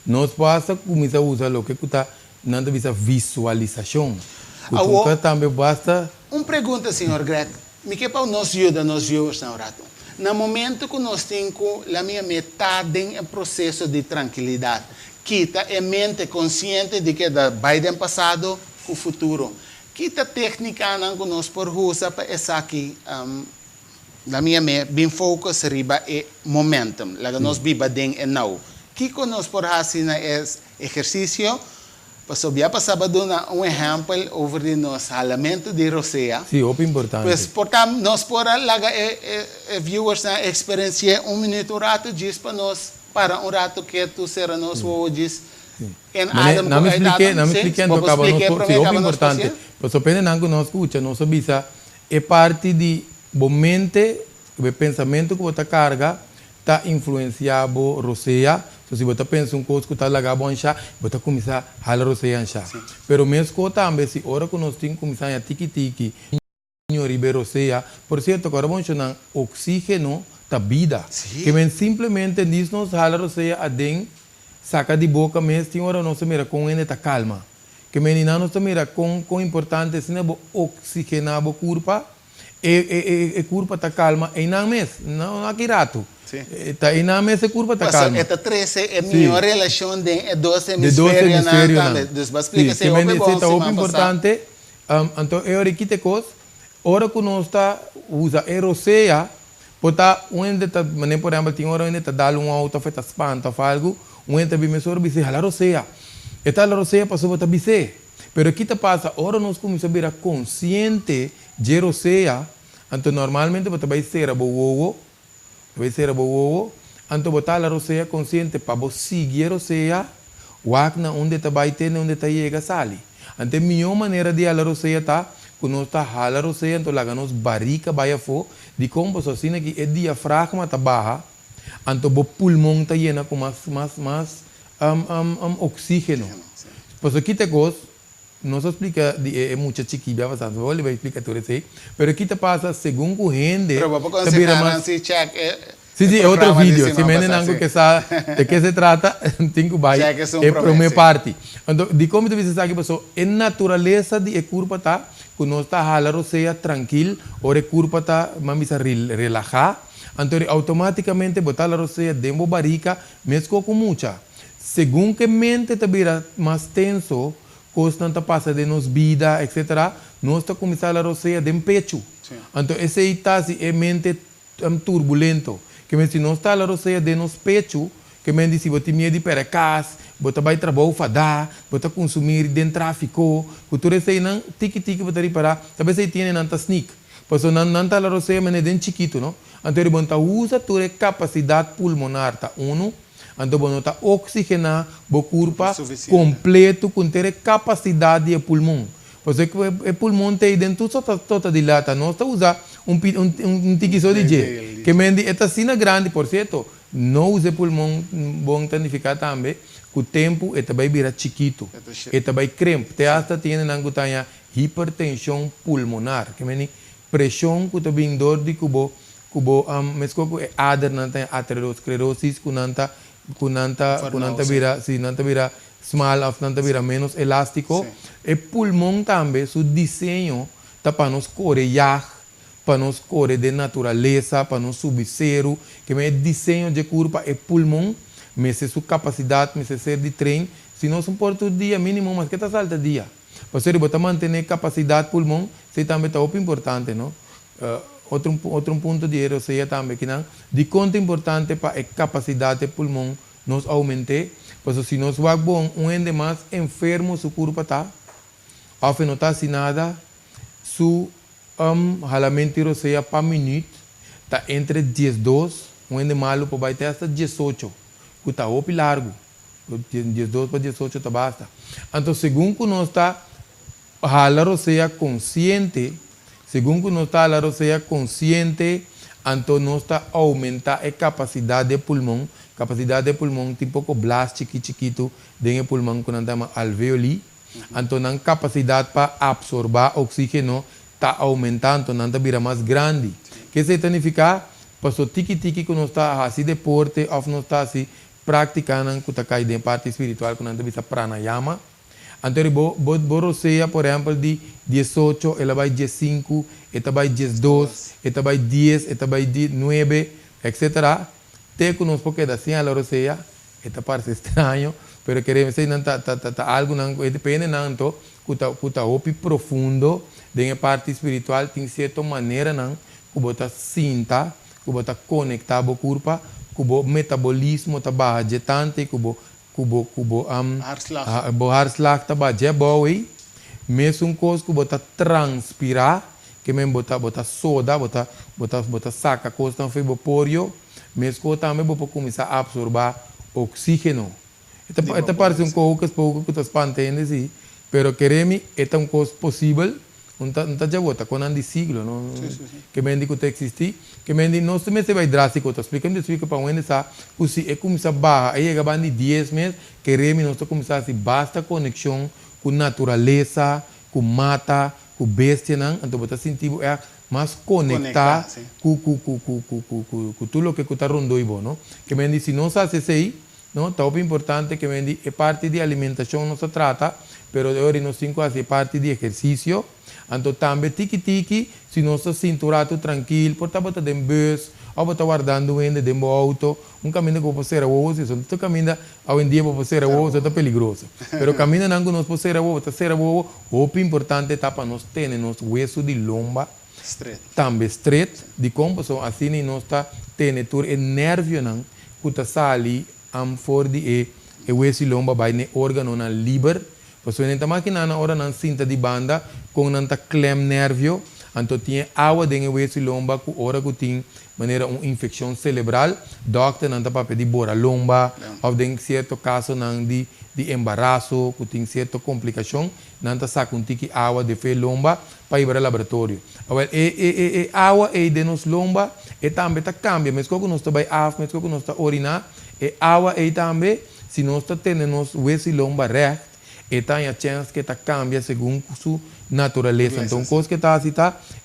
Speaker 2: nós passa começar a usar o que está na visualização. Então, também basta...
Speaker 1: Pergunta, senhor Greg. Me que para nos ajuda, nos viewers na orato. No momento que nós temos a minha metade em processo de tranquilidade, quita a mente consciente de que vai do passado com o futuro. Kita técnica que nós podemos usar para essa aqui, na minha mente, bem focus riba e momentum, lá nós viva dentro e now. Que nós podemos fazer na exercício, para passar um exemplo over de nosso alimento de roceia.
Speaker 2: Sim, é importante.
Speaker 1: Pois, portanto, nós podemos lá viewers na experiência minuto rato diz para nós, para rato que tu será nós hoje.
Speaker 2: Não me explique, então acaba é importante. Pois apenas não nós escuta, nós sabemos é parte de mente, o pensamento que você carga, está influenciado roceia. Se você pensa coisa que está lá bom chá, você começa a roceia chá. Pero mesmo também se hora que nós temos começar a tiki ribe roceia, por certo, agora vamos chamar oxígeno da vida. Que vem simplesmente diz nós a roceia a dentro saca de boca mesmo, tem hora não se mira com ele tá calma. Que menina não se mira com importante se não oxigenar o corpo, e corpo tá calma e não mesmo, não aqui rato. Tá e não mesmo o corpo tá calma.
Speaker 1: Esta 13 é melhor relação de 12 hemisférios também. Después explica se é bom
Speaker 2: importante. Então é hora que te cos, hora que nós tá usa eroseia, pota onde tá, nem por exemplo, tem hora onde tá dando um auto feita espanta algo. Um ente bimesor bise a roceia. Esta la roceia passou para bise. Pero aqui te passa, ora nós começamos a ver consciente de roceia, Então, normalmente, você vai ser a boa, então, você a roceia consciente para você seguir a roceia, wakna onde está vai ter, onde está chega, sali. Então, a melhor maneira de a roceia tá, quando nós está a roceia, então, lá nos barrica, vai a fo, de como você assim, que é diafragma tá barra, então, o pulmão está lleno com mais oxígeno. Por isso, que te gosto, não se explica, é muita chiquilla bastante, vou lhe explicar tudo isso aí, mas aqui te passa, segundo o gente,
Speaker 1: pero vos consideran si check
Speaker 2: sí, es otro vídeo, si me algo que sabe de qué se trata, tengo que ir, es primera parte. Entonces, de cómo te dices aquí, pasó, en naturaleza de curva está, cuando no está jalado sea tranquilo, o de curva está, mami se relaja, entonces automáticamente botar la rosea de barrica, mezclo con mucha. Según que mente te vira más tenso, constante pasa de nos vida, etc., no está comenzando la rosea de pecho. Sí. Entonces, ese está si es mente turbulento. Que se não está a roceia de nos pecho, que me diz se você medo para casa, você vai trabalhar fadar, você consumir dentro tráfico, você sei não tiki você reparar, talvez você tenha nanta sneak, pois não está a roceia mas dentro chiquito, não? Então você usa tua capacidade pulmonar, tá então você está oxigenar o corpo completo com ter capacidade de pulmão. Pois é que o pulmão tem dentro toda dilata, não está usando tiquiço de gel. Que me diz, esta sina grande, por certo, não use pulmão bom tanificar também, que o tempo esta vai virar chiquito, esta vai cramp, te hasta tiene nangutanha hipertensão pulmonar, que me diz, pressão que está vindo dor de cubo, mas que é ader nanta aterosclerosis, que nanta vira, se nanta vira small, of nanta vira menos elástico, e pulmão também, seu desenho, tá para nos corear, para nos correr de natureza, para nos subir, que é desenho de corpo é pulmão, mas é sua capacidade, mas é ser de treino, se não suporta o dia mínimo, mas que está salta dia. Para ser você manter capacidade pulmão, isso também está importante, não? Outro ponto de erro seria também que não, de quanto importante para a capacidade pulmão nos aumente, porque se nós vamos bom, ende mais enfermo seu corpo está, ou não está assim nada, halamento roceia por minuto, está entre 12, onde malo vai ter até 18, que está opi largo, 12 para 18 está basta. Então, segundo nós está hala roceia consciente, então nós está aumentar a capacidade de pulmão tem pouco blast chiquito dentro do pulmão que nós chamamos alveoli, então não capacidade para absorver oxígeno está aumentando, não está vira mais grande. O que isso significa? Passou tiki que não está assim deporte, ou não está assim praticando, que está caindo em parte espiritual, que não está vista pranayama. Então, roceia, por exemplo, de 18, ela vai 15, ela vai 12, ela vai 10, ela vai 9, etc. Até que nós podemos assim a roceia, esta parece estranho, mas queremos dizer que algo depende tanto que está opi profundo, dentro da parte espiritual, tem certa maneira que você sinta, que você conecta o corpo, que o metabolismo está bastante, que o hartslag está bastante bom, mesmo coisa que você transpirar, que mesmo você soda, você saca coisa que foi vapório, mesmo também você começar a absorver oxígeno. Esta parece pouco que você entende, sim, mas queremos, é uma coisa possível. Não está já volta com um siglo, não? Que me diz que existe, que me diz não se me se vai drástico, tá explica para onde está, que se é começar a barra, aí chega bandi 10 meses, queremos nós começar a se basta conexão com natureza, com mata, com bestia, não? Então você sentir é mais conectar com tudo o que está rondando, não? Que me diz se não se faz isso aí, não? Tá importante que me diz é parte de alimentação não se trata, pero de hoje nós temos que parte de exercício. Então, também, tiki, se nós estamos cinturado tranquilo, por estar botando em bus, ou estar guardando ainda dentro do auto, caminho que pode ser a ovo, se você caminha, hoje em dia pode ser a ovo, é perigoso. Mas caminho não que nós pode ser a ovo, o importante é para nós ter nosso hueso de lomba, também estreito, de como assim nós está tendo o nervio, que está sali, fora de o hueso de lomba, vai no órgão na liber. Porque nesta máquina, na hora não sinta de banda, com nanta clem nervio, então tinha água dentro do lomba, que hora que tem maneira uma infecção cerebral, doctor não está para pedir bora lomba, ou tem certo caso não de embaraço, que tem certa complicação, não está sacando água de fe lomba para ir para o laboratório. Agora, água é de nos lomba, e também está cambia, mas quando nós está vai af, mas quando nós está orinar, água é também, se nós está tendo nos lomba reto, e tem a chance que está cambia segundo sua natureza. Então, coisa que está assim,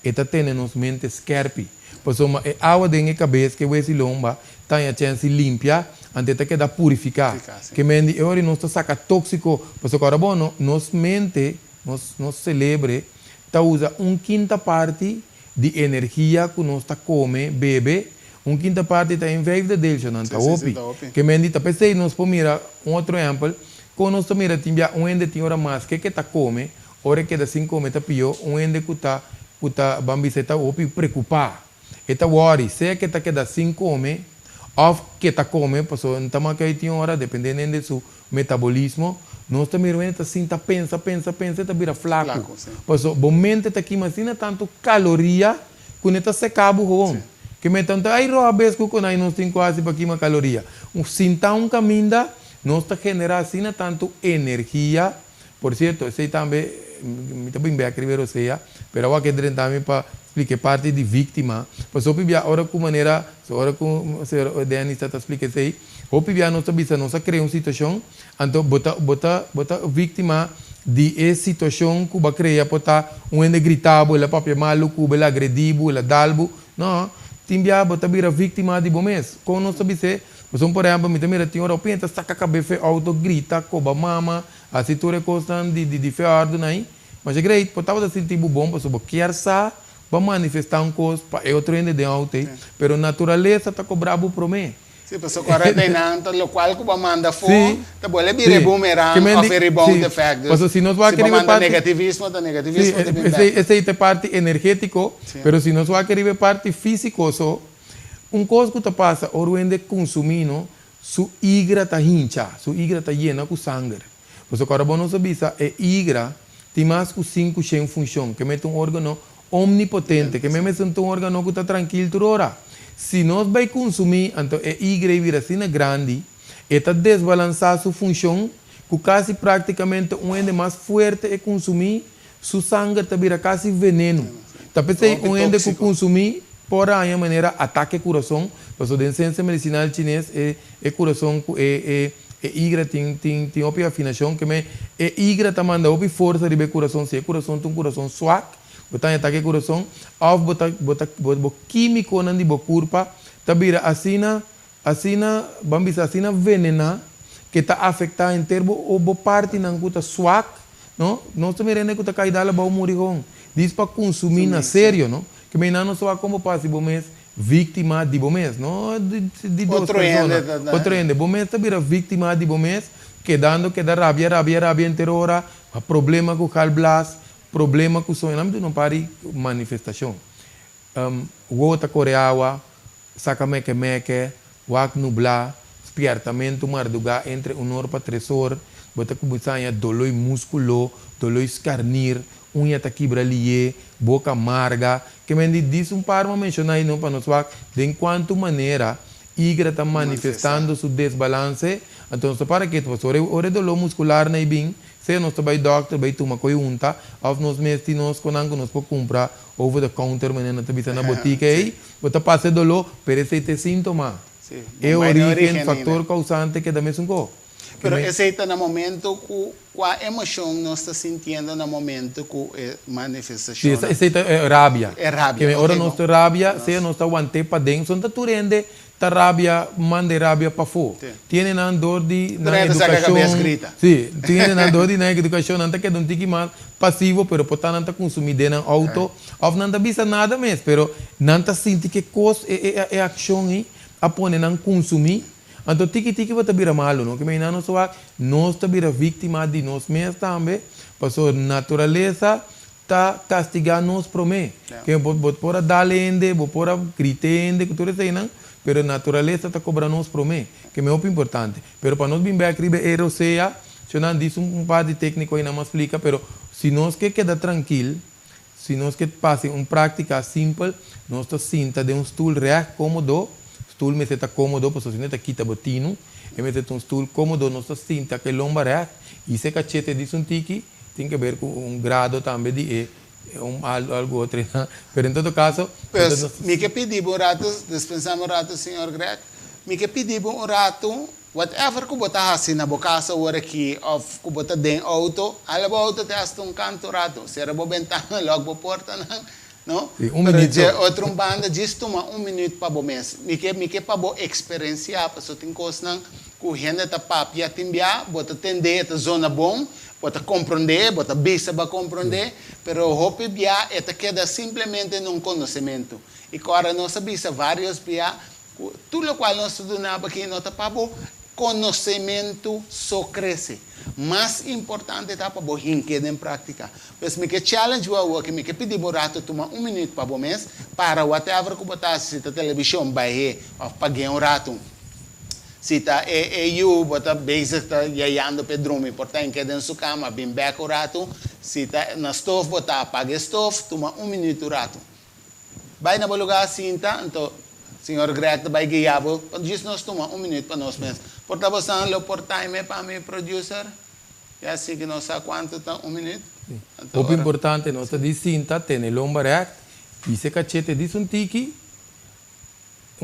Speaker 2: está tendo nos mente scarpe. Por isso, a água dentro da cabeça que o lomba tem a chance de limpar, antes de purificar. Que mendi, agora nós está saca tóxico, por isso agora bom, nos mente, nos celebre, está usa quinta parte de energia que nós está come, bebe, quinta parte está em vez de deles, não está opi. Que mendi, tá pensei, nós podemos mirar outro exemplo, quando nós estamos mirando, tinha ende tem hora mais que está come, hora que está 5 come está pior, ende que está bambisa está opi preocupar. Está worry, se é que está queda 5 come, ou que está come, porque não que tem hora, dependendo de seu metabolismo, nós estamos mirando, está assim, está pensa, está vira flaco. Por isso, bom mente está aqui, imagina tanto caloria, que não está secado o que me tanto, aí roubes que nós não temos quase para aqui uma caloria. Sinta caminho, nós está generando assim tanto energia, por certo, esse também, me também vai escrever o seja, mas eu quero também para explicar parte de vítima, pois eu pedi agora com maneira, agora com o Dani está explicando isso aí, eu pedi a nossa bisa, nós criar uma situação, então bota vítima de essa situação que vai criar, botar ende gritado, ela papel maluco, ela agredido, ela dalbo, não, timbia bota vira vítima de bom mês, com nossa bisa. Por exemplo, me também tinha hora pensa saca a cabeça auto grita coba mama a situação constant de feardo naí mas é grande potava da sentir bom para sobre quer sa para manifestar coisa para outro ende de auto pero natureza tá cobrado para mim.
Speaker 1: Sim, pessoal, agora tem nanto lo qual que manda for tá bom ele boomerang of rebound effect.
Speaker 2: Pues se nós vai querer
Speaker 1: parte negativismo
Speaker 2: essa é parte energético pero se nós vai querer parte físico só coisa que passa, o ende consumindo, sua hígado está hincha, sua hígado está llena com sangue. Por isso, agora, bom, nós sabemos que hígado tem mais que 5 em função, que é órgão omnipotente, que é órgão que está tranquilo toda hora. Se nós vamos consumir, então, o hígado vira assim grande, está desbalançar sua função, que quase praticamente ende mais forte é consumir, seu sangue está vira quase veneno. Está pensando ende que consumir, por aí a maneira ataque o coração, porque a ciência medicinal chinesa é coração é hígado tem outra afinação que é hígado tá manda outra força de coração se o coração tem um coração suave, botar ataque o coração, ou botar químico na de corpo, tá vira assina bambisa assina venena que tá afetar em termo ou parte na cuta suave, não também rende que tá caída lá para morrer com, diz para consumir na sério, não? Que me não só como passa bom mês vítima de bom mês, não de duas pessoas. Outro ende, bom mês também era vítima de bom mês, que dá rabia inteira hora, problema com o calblas, problema com o sonho, não pare manifestação. Gota coreawa, saca meque, wak nubla, espiertamento marduga entre 1 hora para 3 horas, bota começar a dolor músculo, dolor escarnir, unha tá quebra ali, boca amarga, que me diz para mencionar aí não para nós de enquanto maneira hígado está manifestando seu desbalance, então para que tu ore dolor muscular na bem, se nós vai doctor vai tomar coisa ou nós mesmos com nós por comprar over the counter maneira tá bisa na botica aí, bota passa dolor, parece ter sintoma. É o origen fator causante que dá mesmo go.
Speaker 1: Pero esse está no momento qual emoção nós está sentindo no momento com manifestação.
Speaker 2: Sim, esse é rabia.
Speaker 1: É rabia.
Speaker 2: Que ora nós está rabia, se nós está aguante para dentro, então tu rende tá rabia, manda rabia para fora. Tiene na dor de na educação. Sim, tiene na dor de na educação, não tá que não tem que mais passivo, pero portanto não tá consumindo na auto, ou não tá bisa nada mesmo, pero não tá sente que coisa é ação aí, a pôr na consumir. Então, tiki vai virar malo, não? Que me não só nós está vira vítima de nós mesmos também, porque a natureza está castigando nós por mim. Que vou por dar ende, vou por gritar que tudo isso não, mas a natureza está cobrando nós por mim, que é muito importante. Mas para nós bem escrever o seja, se não diz parte técnico aí não me explica, mas se nós quer quedar tranquilo, se nós que passe uma prática simples, nós está sinta de um stool reto, cômodo, stool me está cômodo, porque se não está quita botino, e me está um stool cômodo, nós está sinta que lomba reto, e se cachete diz um tiki, tem que ver com um grado também de algo outro, mas em todo caso...
Speaker 1: Pues, me que pedir um rato, dispensamos um rato, senhor Greg, me que pedir um rato, whatever que você faz na boa casa agora aqui, ou que você tem auto, a auto te hasta um canto rato, se era boa ventana, logo boa porta, não?
Speaker 2: Sim, minuto.
Speaker 1: Outra banda diz toma minuto para o mês. Me que para boa experienciar, porque tem coisas que a gente está papia timbia, bota atender a zona bom, bota compreender, bota bisa para compreender, pero o hope bia é queda simplesmente num conhecimento. E agora nós bisa vários bia, tudo o qual nós estudamos aqui não está para boa conhecimento só cresce. Mais importante está para o queda em prática. Pois me que challenge o que me que pedir rato tomar minuto para o mês para whatever que botar assistir a televisão vai ou pagar rato. Se está eu botar base está iando para dormir, portanto queda em sua cama bem back o rato. Se está na stove botar apaga a stove toma minuto rato. Vai na lugar assim tá então senhor Greg vai guiar, diz nós toma minuto para nós mesmos. Portanto, você não por time para mim, producer? E assim que não sabe quanto está minuto?
Speaker 2: Então, o importante é nós dicinta, tem o lomba reto, e se cachete diz um tiki,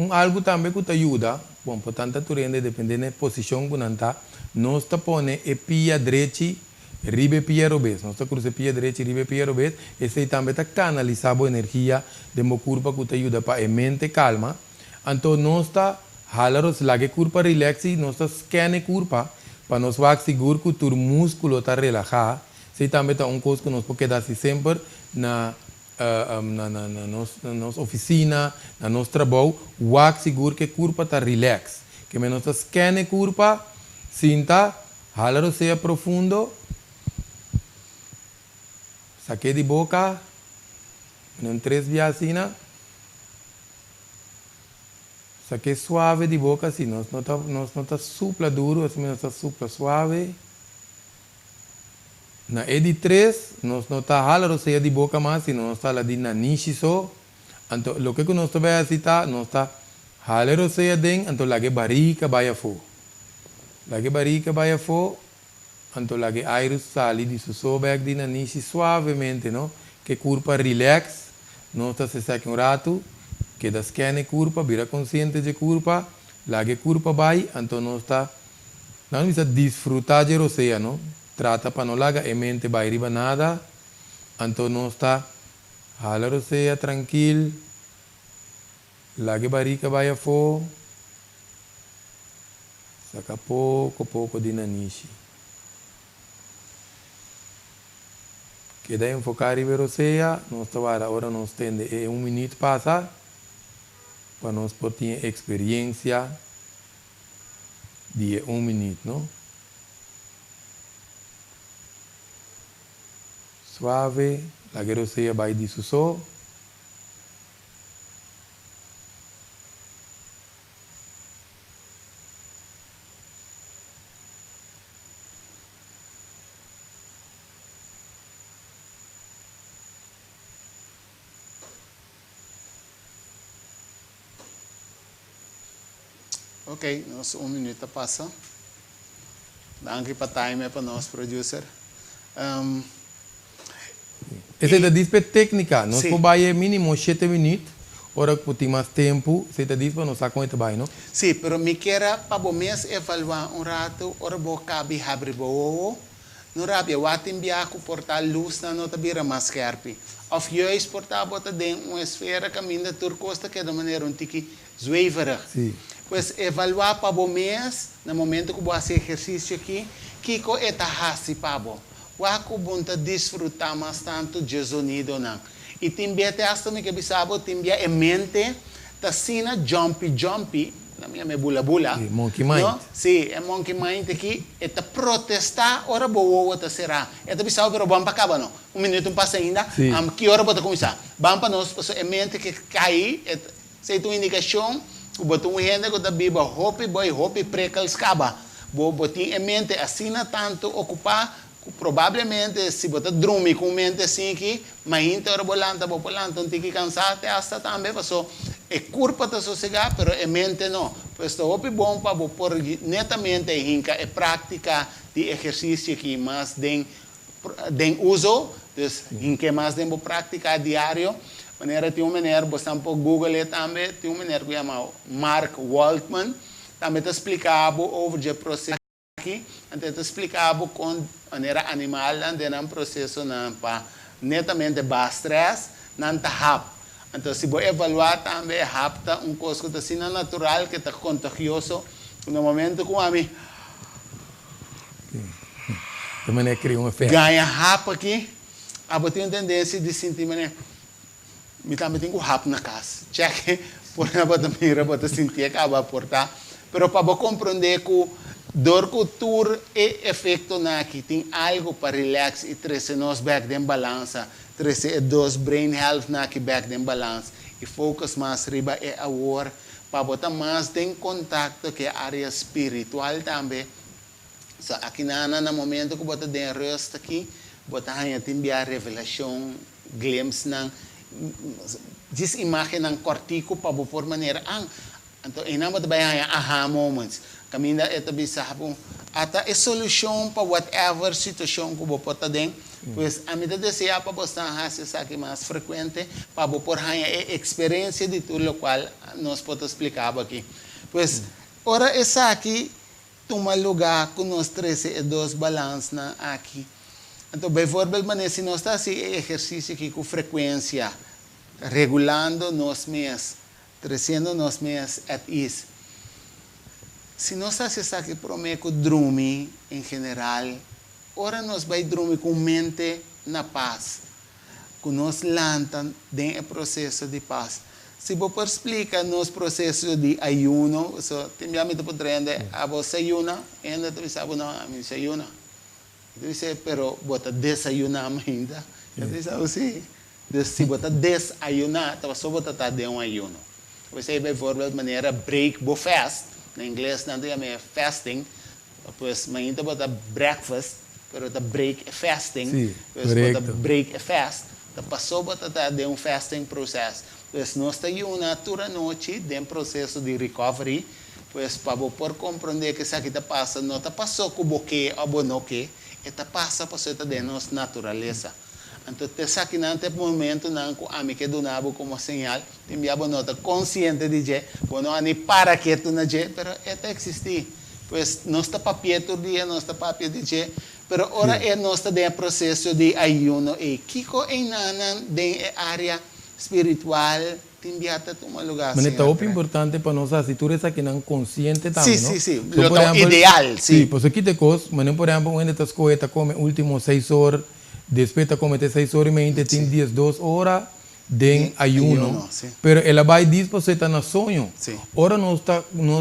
Speaker 2: algo também que te ajuda, bom, portanto, tu rende, dependendo da posição que não está, nós te põe e pia direita, ribe pia robês, nós te cruza pia direita, ribe pia robês, e se também está canalizando a energia de uma curva que te ajuda para a mente calma, então nós está halaros lage curva relaxi, nós está scanne curva, para nós vai seguro que o músculo está relajado, se também está coisa que nós podemos dar sempre na nossa oficina, na nosso trabalho, vai seguro que a curva está relax, que nós está scanne curva, sinta, halaros seja profundo, saque de boca, em 3 viagens, saque suave de boca, assim, nós não está supla duro, assim, nós está supla suave. Na de 3, nós não está halaro seja de boca mais, assim, nós está lá de nanishi só. Então, o que nós vai aceitar, nós está halaro seja den, então lage barriga vai a fo. Lage barriga vai a fo, então lage aire sali de susobek de nanishi suavemente, não? Que curva relax, nós está se seca rato. Queda scanne curva, vira consciente de curva, lage curva vai, então nós está, não precisa desfrutar de roceia, não? Trata para não laga, a mente vai riba nada, então nós está, hala roceia tranquilo, lage barriga vai a fo, saca pouco de nanishi. Queda enfocar riba roceia, nós está agora nós tende, 1 minuto passa, para nós poder ter experiência de 1 minuto, não? Suave, a grosseria vai de só.
Speaker 1: Ok, nosso 1 minuto passa. Dá aqui para time para nós, producer.
Speaker 2: Essa é a dispe técnica. Nós podemos mínimo 7 minutos. Ora que tem mais tempo, você está dizendo para nós sacar muito bem, não?
Speaker 1: Sim, mas me quero para o mês evaluar rato, ora vou cabe abrir o no rabia, o atimbia com portar luz na nota bira mais carpe. Of je exportar bota dentro uma esfera caminha turcosta que é de maneira tiki zweverig.
Speaker 2: Sim.
Speaker 1: Pues evaluar para o mês, no momento que vou fazer exercício aqui, que é a hasi para o. Waku bunta desfrutar mais tanto de sonido não. E também até hasta me que bisabo também é mente, tá sina jumpy, na minha me bula.
Speaker 2: Monkey mind.
Speaker 1: No? Sim, é monkey mind aqui, é ta protestar, ora boa ta será. É ta bisabo pero vamos para acaba não. 1 minuto passa ainda. Que hora bota começar? Vamos para nós, é mente que cai, é sei tua indicação, o botão rende que tá biba hopi precals caba. Botin em mente assina tanto ocupar provavelmente se você dormir com mente assim que mas inteiro bolanta então tem que cansar até hasta também passou é corpo tá sossegar pero é mente não pois é bom para por netamente é prática de exercício que mais den uso então que mais den prática diário maneira tem maneira você tampo Google também tem maneira que chama Mark Waltman também te explicava over o processo aqui então te explicava com maneira animal ande num processo não para netamente baixo stress não tá rápido então se você evaluar também rapta coisa que assim natural que está contagioso no momento com a mim
Speaker 2: também é criar um efeito
Speaker 1: ganha rápido aqui a você tem tendência de sentir maneira me também tenho rápido na casa check por exemplo também para sentir que vai portar pero para você compreender que dor cultura é efeito na que tem algo para relax e trazer nós back em balança, trazer dos brain health na que back em balança e focus mais riba é agora para botar mais em contato com a área espiritual também. So aqui no momento que botar den rest aqui, botar aí tem a revelação, glimpse na diz imagem ng cortico para por maneira então ina mo tabayang aha moments kami na ito bisa hapon ata e solution para whatever situação que você está dentro pois a medida deseja para você fazer aqui mais frequente para por aí a experiência de tudo o qual nós podemos explicar aqui pois ora essa aqui toma lugar com nós 13 balance na aqui então por exemplo se nós está assim exercício aqui com frequência regulando nos meses trazendo nos meses at ease se nós está aqui prometo dormir em geral ora nós vai dormir com mente na paz que nós lançam dentro do processo de paz se você explica nos processo de ayuno so timbiamente podendo a você ayuna ainda tu sabe não a mim se ayuna tu dice pero bota desayuna ainda tu dice assim se você desayunar então só bota tá de ayuno você vai por maneira break bo fast na inglês não tem fasting pois ainda bota breakfast pero tá break fasting pois bota break fast tá passou bota tá de fasting process pois nós está ayuna toda noite dentro processo de recovery pois para por compreender que isso aqui tá passa não tá passou com boque ou bonoque eta passa para ser de nossa natureza então essa aqui nante momento não com a mim que donava como sinal tem minha nota consciente de que bueno ani para que tu na je pero eta existir pois nós está papel todo dia nós está papel de je pero ora é nós está de processo de ayuno e kiko em nana de área espiritual tem biata tomar lugar
Speaker 2: mas é tão importante para nós se tu essa que não consciente também
Speaker 1: sim sim ideal sim
Speaker 2: pois aqui te cos mas por exemplo onde tu escolhe come último 6 horas depois tu come 6 horas e meia tem dias 2 horas de ayuno pero ela vai diz você está na sonho ora não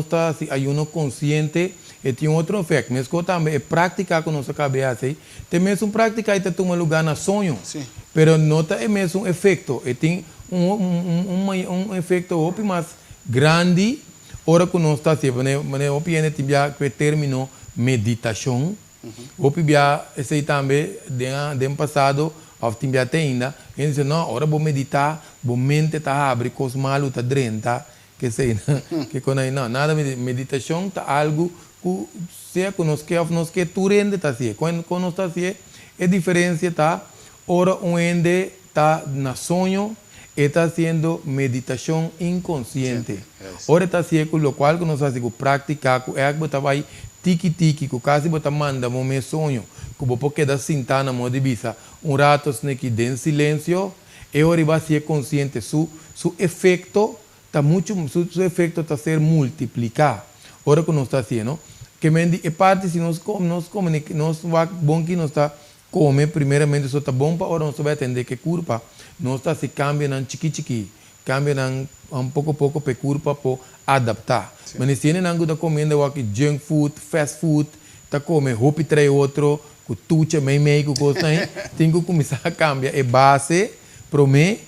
Speaker 2: está assim ayuno consciente e tem outro efeito mas que também é praticar com nossa cabeça tem mesmo prática e te toma lugar na sonho pero não é mesmo efeito e tem efeito opi mais grande ora que nós está assim mas opi ainda tem já que terminou meditação opi já esse também de passado of tem já tem ainda e diz não ora vou meditar vou mente tá abre cos malu tá drenta que sei que quando não nada meditação tá algo que se nós que tu rende tá assim quando nós tá assim é diferença tá ora onde tá na sonho está haciendo meditação inconsciente. Ora está haciendo lo cual que nós fazemos praticar, é que você vai tiki-tiki, que quase você manda um meu sonho, que você pode quedar sentado na mão de vista, rato aqui em silêncio, e agora vai ser consciente, su efeito está muito, su efeito está ser multiplicar. Ora que nós está fazendo, que é parte se nós vai bom que nós está come primeiramente só tá bom para ora nós vai atender que curva nós está se cambia nan chiqui cambia nan pouco para curva para adaptar mas se não anda comendo o que junk food fast food tá come hopi trai outro que tucha meio que coisa aí tem que começar a cambiar é base para mim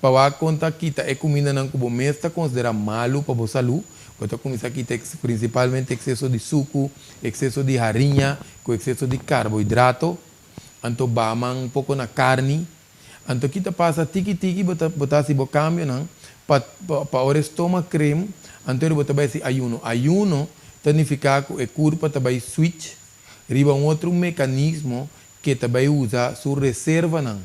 Speaker 2: para conta quita é comida nan que bom está considera malo para a saúde porque começar aqui principalmente excesso de suco excesso de farinha com excesso de carboidrato anto bamang um pouco na carne, anto kita passa tiki-tiki, bota si bo cambio, não? Pa ores toma creme, anto ele bota vai si ayuno. Ayuno, significa que o corpo também switch, riba outro mecanismo que também usa sua reserva, não?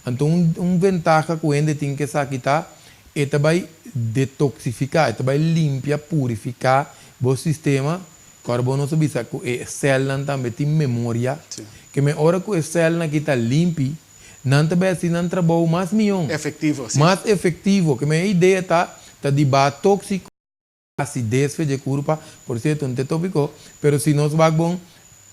Speaker 2: Então, ventaja que o ende tem que sacar é também detoxificar, é também limpar, purificar o sistema. Carbono sabe que a célula também tem memória. Sim. Que me hora que a célula está limpa, não também assim não trabalha mais milhão.
Speaker 1: Efetivo, sim.
Speaker 2: Mais efetivo. Que minha ideia tá de bar tóxico, acidez de corpo, por certo, não te tópico, mas se nós vamos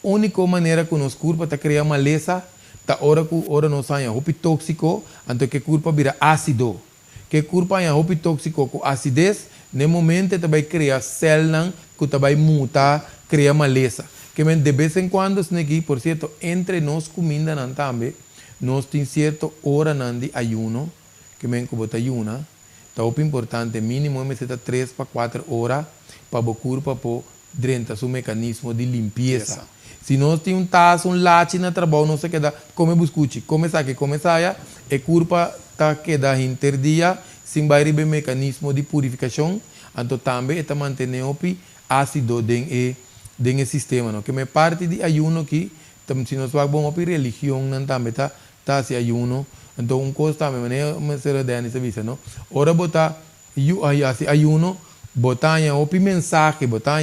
Speaker 2: a única maneira que nos corpo está criar maleza, tá hora nós saia roupa tóxico, então que corpo vira ácido. Que corpo é roupa tóxico com acidez, no momento também cria célula que também muta, cria maleza. Que de vez em quando, por certo, entre nós comida também, nós temos certa hora de ayuno, que men que bota ayuna, tá o importante, mínimo é 3 para 4 horas para o corpo para dentro do mecanismo de limpeza. Se nós temos um taço, lache na trabalho, não se queda, come buscuchi, come saia, e corpo tá queda interdia, sem vai receber mecanismo de purificação, então também está mantendo o ácido dentro do sistema, não? Que é parte de ayuno que, se nós vamos para religião, não também tá se ayuno, então um coisa também, mas será de serviço, não? Ora botar ayuno, botar o mensagem, botar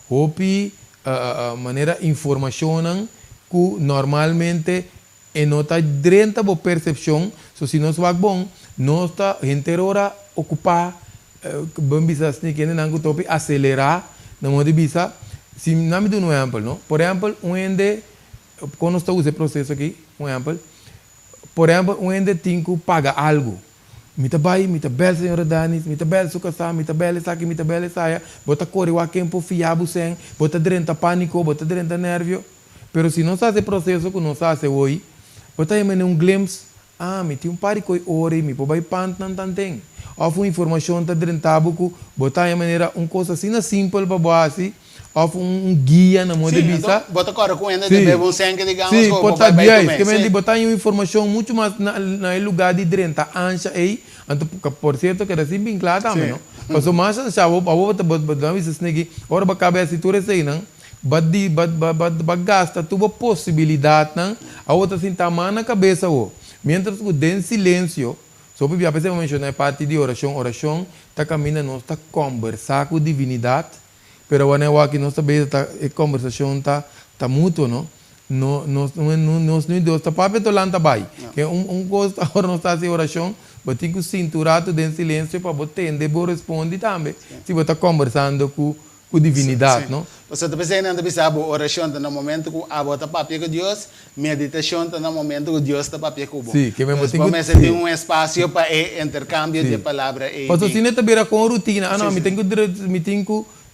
Speaker 2: o maneira informação que normalmente e não está dentro da percepção, se nós vamos bom, nós está inteira ocupar, vamos dizer que não tope acelerar, não pode dizer, se não me dá um exemplo, não? Por exemplo, quando está usando o processo aqui, um exemplo, por exemplo, tem que pagar algo. Mita bel senhora Danis, mita bel sukasa, mita bel saki, mita bel saia, bota corre o tempo fiabo sem, bota dentro pânico, bota dentro nervio. Pero se não faz o processo que nós fazemos hoje, bota aí um glimpse, me tem par de ore, me pode pant não tem. Ou uma informação tá dentro tabuco, bota aí maneira coisa assim simples para base. Of guia na moda bisa.
Speaker 1: Bota agora com ainda de bom sangue, digamos.
Speaker 2: Sim, bota guia. Que me botar informação muito mais na lugar de dentro, ancha aí. Então, por certo, que era assim bem claro também, não? Mas o mais já vou botar isso aqui. Ora, para cabeça tu recei, não? Gasta tua possibilidade, não? A outra assim tá na cabeça, o. Mientras que dentro silêncio, só para ver a mencionar parte de oração, tá caminhando, nós tá conversar com a divindade. Pero quando eu aqui nós também a conversação tá mútua, não? Nós não Deus tá para petolando vai. Que coisa agora nós tá em oração, mas tem que cinturado dentro silêncio para você entender, para responder também. Se você tá conversando com divindade, não?
Speaker 1: Você está pensando que a oração está no momento que a bota papel com Deus, meditação está no momento que Deus está papel com você.
Speaker 2: Sim, que mesmo tem
Speaker 1: que ter um espaço para intercâmbio de palavras.
Speaker 2: Mas se não está beira com rotina, não,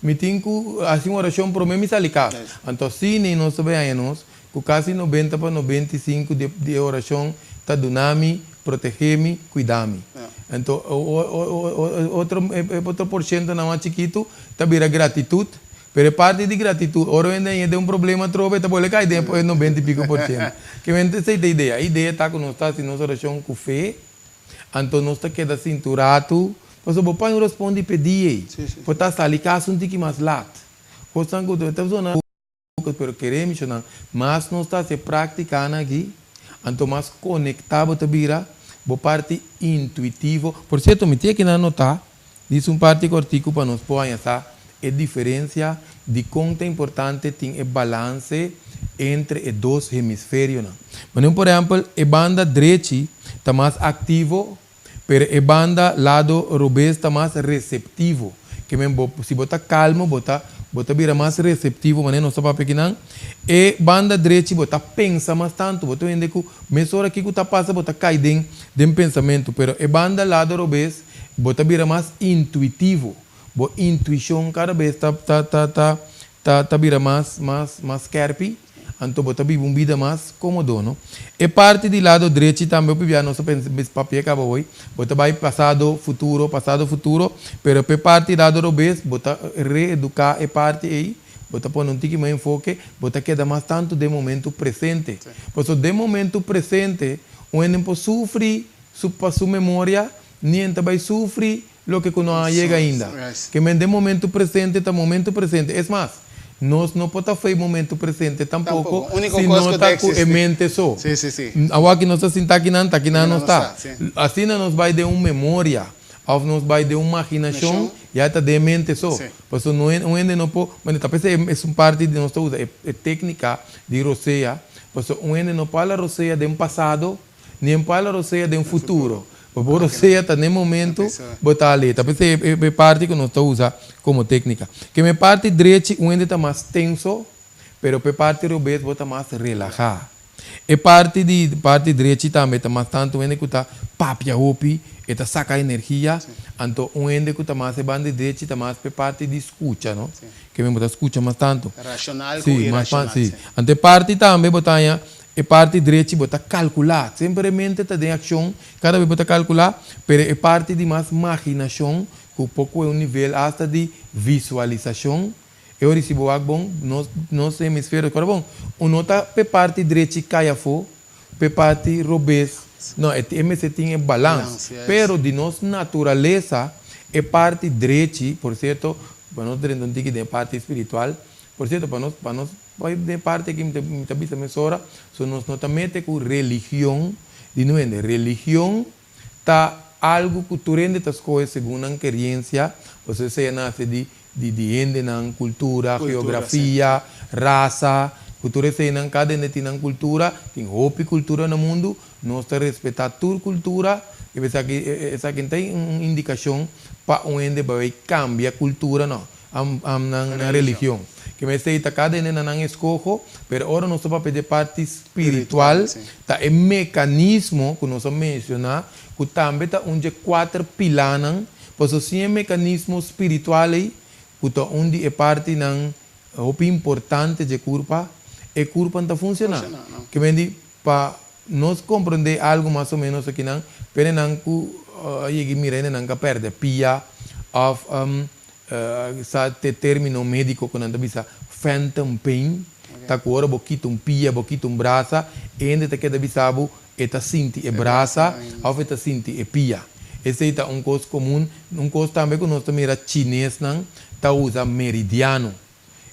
Speaker 2: me tenho assim oração para mim salicar. Então se nem nós sabemos que quase 90 para 95 de oração está donando, proteger-me, cuidar-me. Então outro porcento não é chiquito, está beira gratitude. Pero parte de gratitude, ora ainda é problema trobe, está bom cair depois 90 e pico por cento. Que me essa ideia, a ideia está que nós está se nós oração com fé, então nós está queda cinturado. Mas o papai não responde pedir. Por estar ali, caso um tique mais lat. Coisa que eu estou usando, pero queremos, mas não está se praticando aqui. Então, mais conectado também, a parte intuitivo. Por certo, me tinha que anotar, diz parte cortico para nós pôr essa diferença de quanto é importante tem o balance entre os dois hemisférios. Mas, por exemplo, a banda direita está mais ativo, pero a banda lado revés está mais receptivo. Que se bota calmo, bota vira mais receptivo, mas não está pequeno. E banda direita bota pensa mais tanto, bota vende que mesmo hora que está passa, bota cai dentro pensamento. Pero a banda lado revés bota vira mais intuitivo. Bo intuição cada vez tá vira mais carpe. Então, bota uma vida mais cômodo, não? E parte do lado direito também, eu não sei se papel acaba hoje, bota vai passado, futuro, pero pe parte do lado revés, bota reeducar a parte aí, bota pone um tique mais enfoque, bota queda mais tanto de momento presente. Por isso, de momento presente, o ende pode sofrer para sua memória, nem vai sofrer lo que não chega ainda. Que de momento presente, tá momento presente. É mais, nós não podemos fazer momento presente tampouco, se não está com a mente só. Agora que nós estamos aqui não está. Assim nós vai de uma memória, ou nós vai de uma imaginação, já está de mente só. Por isso, não pode, mas talvez é uma parte de nossa usa, é técnica de roceia. Por isso, não fala roceia de um passado, nem fala roceia de um futuro. Por roceia está no momento, botar ali. Talvez é parte que nós usamos como técnica. Que me parte direita, está mais tenso, mas a parte revés está mais relajada. E parte direita também está mais tanto, que está papia hopi, está saca energia. Então, que está mais a banda direita, está mais a parte de escuta, não? Que me escuta mais tanto.
Speaker 1: Racional com irracional.
Speaker 2: Sim. Então, parte também botar a parte direita bota calcular, simplesmente está em ação, cada vez bota calcular, mas a parte de mais imaginação, que um pouco é um nível hasta de visualização. Eu recebo algo bom, nós hemisférios, agora bom, nota a parte direita cai a fora, a parte revés, não, esse tem balanço, pero de nossa natureza, a parte direita, por certo, para nós temos uma parte espiritual, por certo, para nós vai de parte que me tabisa mesora, so nós notamente com religião, de novo, religião tá algo que tu rende as coisas segundo a querência, você se nasce de ende na cultura, geografia, raça, cultura se na cada ende tem cultura, tem hopi cultura no mundo, nós te respeitar tua cultura, e essa aqui tem uma indicação para um ende vai cambiar a cultura não, na religião. Que me sei que cada ende não escojo, mas agora nós vamos pedir parte espiritual, tá é mecanismo que nós vamos mencionar, que também tá onde 4 pilares, pois assim é mecanismo espiritual aí, que tá onde é parte não o importante de corpo, e corpo não funciona. Que me diz para nós compreender algo mais ou menos aqui não, pero não que mira não que perde pia of sa termino médico que não bisa phantom pain, tá com hora boquito pia, boquito braça, e ainda tá que bisabo eta sinti e braça, ou eta sinti e pia. Esse é coisa comum, coisa também que nós também chinês não, tá usa meridiano.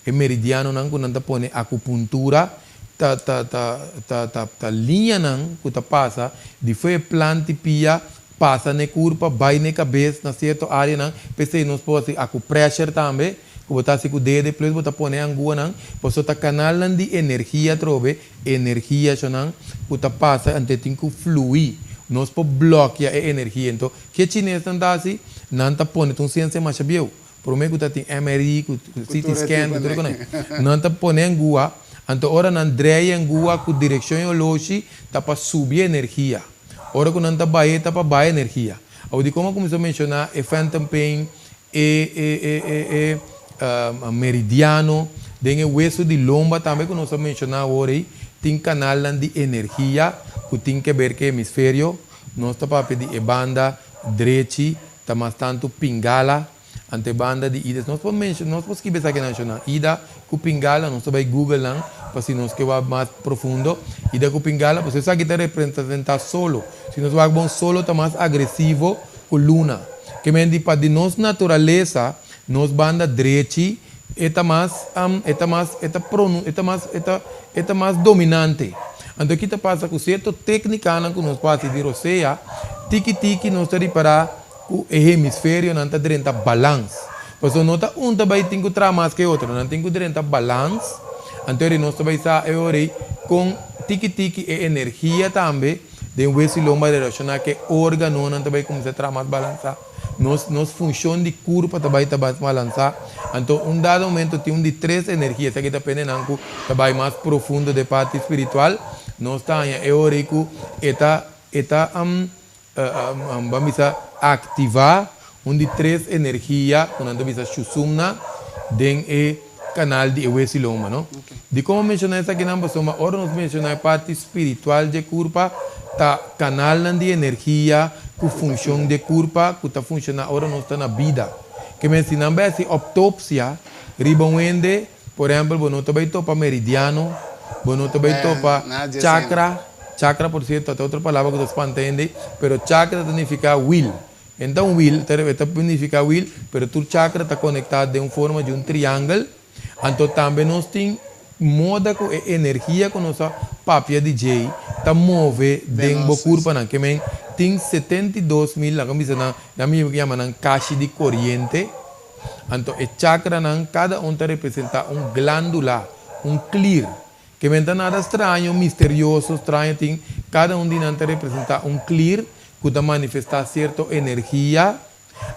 Speaker 2: E meridiano não que não tá põe acupuntura, tá linha não que tá passa de foi planta pia passa na curva, vai na cabeça, na certa área, não. Pensei, nós podemos fazer pressure também, que botar assim com o dedo, depois botar pôr na angua, não. Posso estar canal de energia, trobe, energia, não, que tá passa, ante tem que fluir. Nós podemos bloquear a energia. Então, que chinês não dá assim, não tá pondo, então ciência mais sabia. Por mim, que tem MRI, CT scan, não tá pondo angua, então, ora não dreia angua com direção longe, tá para subir energia. Ora que não está baixo, para baixa energia. Ou de como começou a mencionar, é phantom pain, meridiano, tem o hueso de lomba também, que nós vamos mencionar agora, tem canal de energia, que tem que ver com o hemisfério, nós estamos para pedir banda direita, está mais tanto pingala, ante banda de ida. Nós podemos mencionar, nós podemos escrever aqui na nacional, ida com pingala, nós vamos Google lá, para se nós que vai mais profundo, ida com pingala, você sabe que está representar solo, se nós vamos solo, está mais agressivo com luna, que me diz para de nossa natureza, nós banda direita, está mais dominante. Então, aqui está passa com certa técnica que nós passa de roceia, tiki nós está para o hemisfério não está dentro da balança. Por isso, não está também tem que trazer mais que outro, não tem que dentro da balança. Então, nós também está com tiki e energia também, de um esse lomba de relacionar que órgão não também começa a trazer mais balança. Nos função de corpo também está mais balançar. Então, dado momento tem de 3 energias, aqui está pendendo também mais profundo de parte espiritual. Nós estamos eórico, vamos ativar de 3 energias, quando vamos chusumna, dentro do canal de Ewesiloma, não? De como mencionar isso aqui, agora nós mencionamos a parte espiritual de corpo, tá canal de energia, com função de corpo, que está funcionando agora nós está na vida. Que me ensinam essa autópsia, ribonende, por exemplo, você não vai topa meridiano, você não vai topa chakra. Chakra, por cierto, até outra palavra que você entende, pero chakra significa will. Então, will significa will, pero tu chakra está conectado de uma forma de um triângulo. Então, também nós temos moda com energia com nossa papia DJ, está move dentro do corpo, que tem 72 mil, na minha chama caixa de corrente. Então, o chakra, cada um representa um glândula, um clear. Que não é nada estranho, misterioso, estranho, tem, cada um de nós representa um clear, que está manifestar certa energia.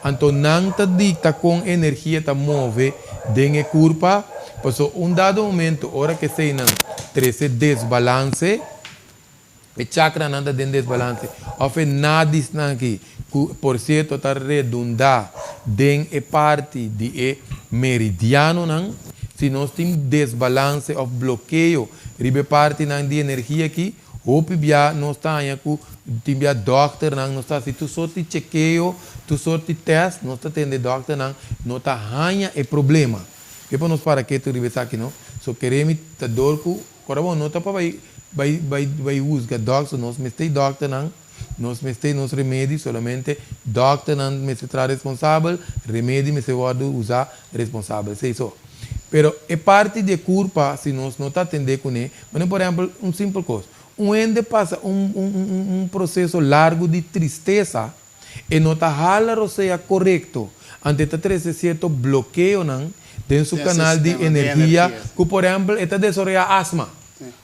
Speaker 2: Então, não está dicta com energia, está move dentro do corpo. Passou dado momento, hora que se não trece desbalance, o chakra não está dentro desbalance. Ou nada está aqui, por certo, está redundar dentro da parte de meridiano, não? Se nós temos desbalance ou bloqueio, ribe parte de energia aqui, ou pibia nós estamos com tibia doctor, nós está se tu só te chequeio, tu só te teste, nós está tendo doctor, nós está ganha é problema. Que para nós para que tu ribe aqui não? So queremos te dor com, agora bom, nós está para vai usar doctor, nós mestei doctor não, nós mestei nos remédios solamente doctor não me se traz responsável, remédio me se pode usar responsável, sei só. Pero é parte de culpa se nós não está atendendo com ele. Mas, por exemplo, simples coisa. Ende passa processo largo de tristeza e não está rala, ou seja, correto. Ante está trazendo certo bloqueio dentro do seu canal de energia. Que, por exemplo, está desenvolvendo asma.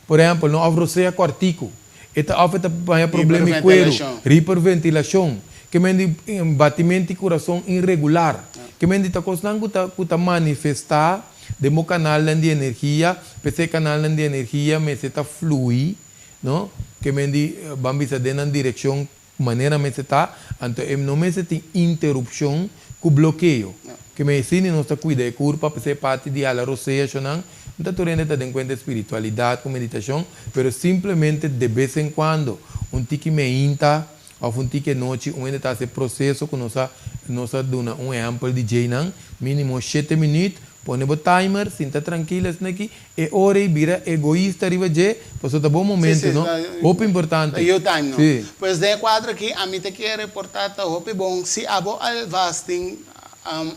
Speaker 2: Por exemplo, não há cortico. Está afeta problema de cuero, hiperventilação. Que mende batimento de coração irregular. Que mende está constante que manifestar de meu canal de energia, esse canal de energia me está flui, não? Que me di bambisa de na direção maneira me está, então não me tem interrupção com bloqueio. Que me ensina não está cuidar de corpo, para parte de ala roceia, não está tornando está em conta espiritualidade com meditação, pero simplesmente de vez em quando tique me inta ou tique noite, onde está esse processo que nossa dona exemplo de Jainan, mínimo 7 minutos. Põe o timer, sinta tranquila aqui, e ora e vira egoísta, arriba de, passou tá bom momento, não? Muito importante.
Speaker 1: E o time, não? Sí. Pois de quadro aqui, a mim te quer reportar, tá muito bom, se abo alvas tem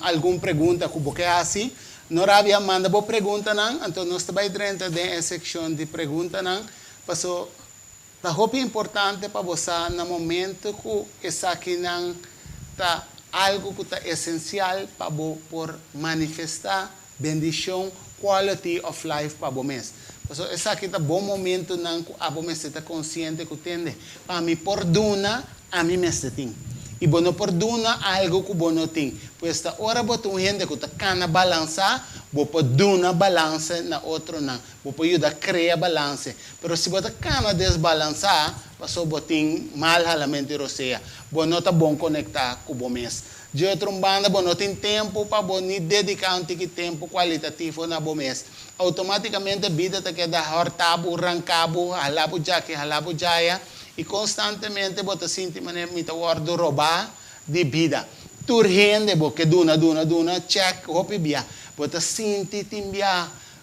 Speaker 1: alguma pergunta que você assim, não havia manda boa pergunta não, então nós também dentro da secção de pergunta não, passou tá muito importante para você no momento que essa aqui não tá algo que é essencial para por manifestar bendição, quality of life para o mês. Então, esse aqui é um bom momento que a mês está consciente que tem. Para mim, perdona, a mim me tem. E não perdona algo que não tem. Pois esta hora você gente que está cana balançar, você perdona balança na outra não. Você ajuda a criar balança. Mas se você cana desbalançar, você tem mal realmente roceia. Você não está bom conectar com o mês. De outra banda, você não tem tempo para você dedicar um tempo qualitativo na mês. Automaticamente a vida está queda hortabo, rancabo, halabo jaya. E constantemente você sente que você roubar de vida. Turrende, porque duna, check, hopibia. Você sente que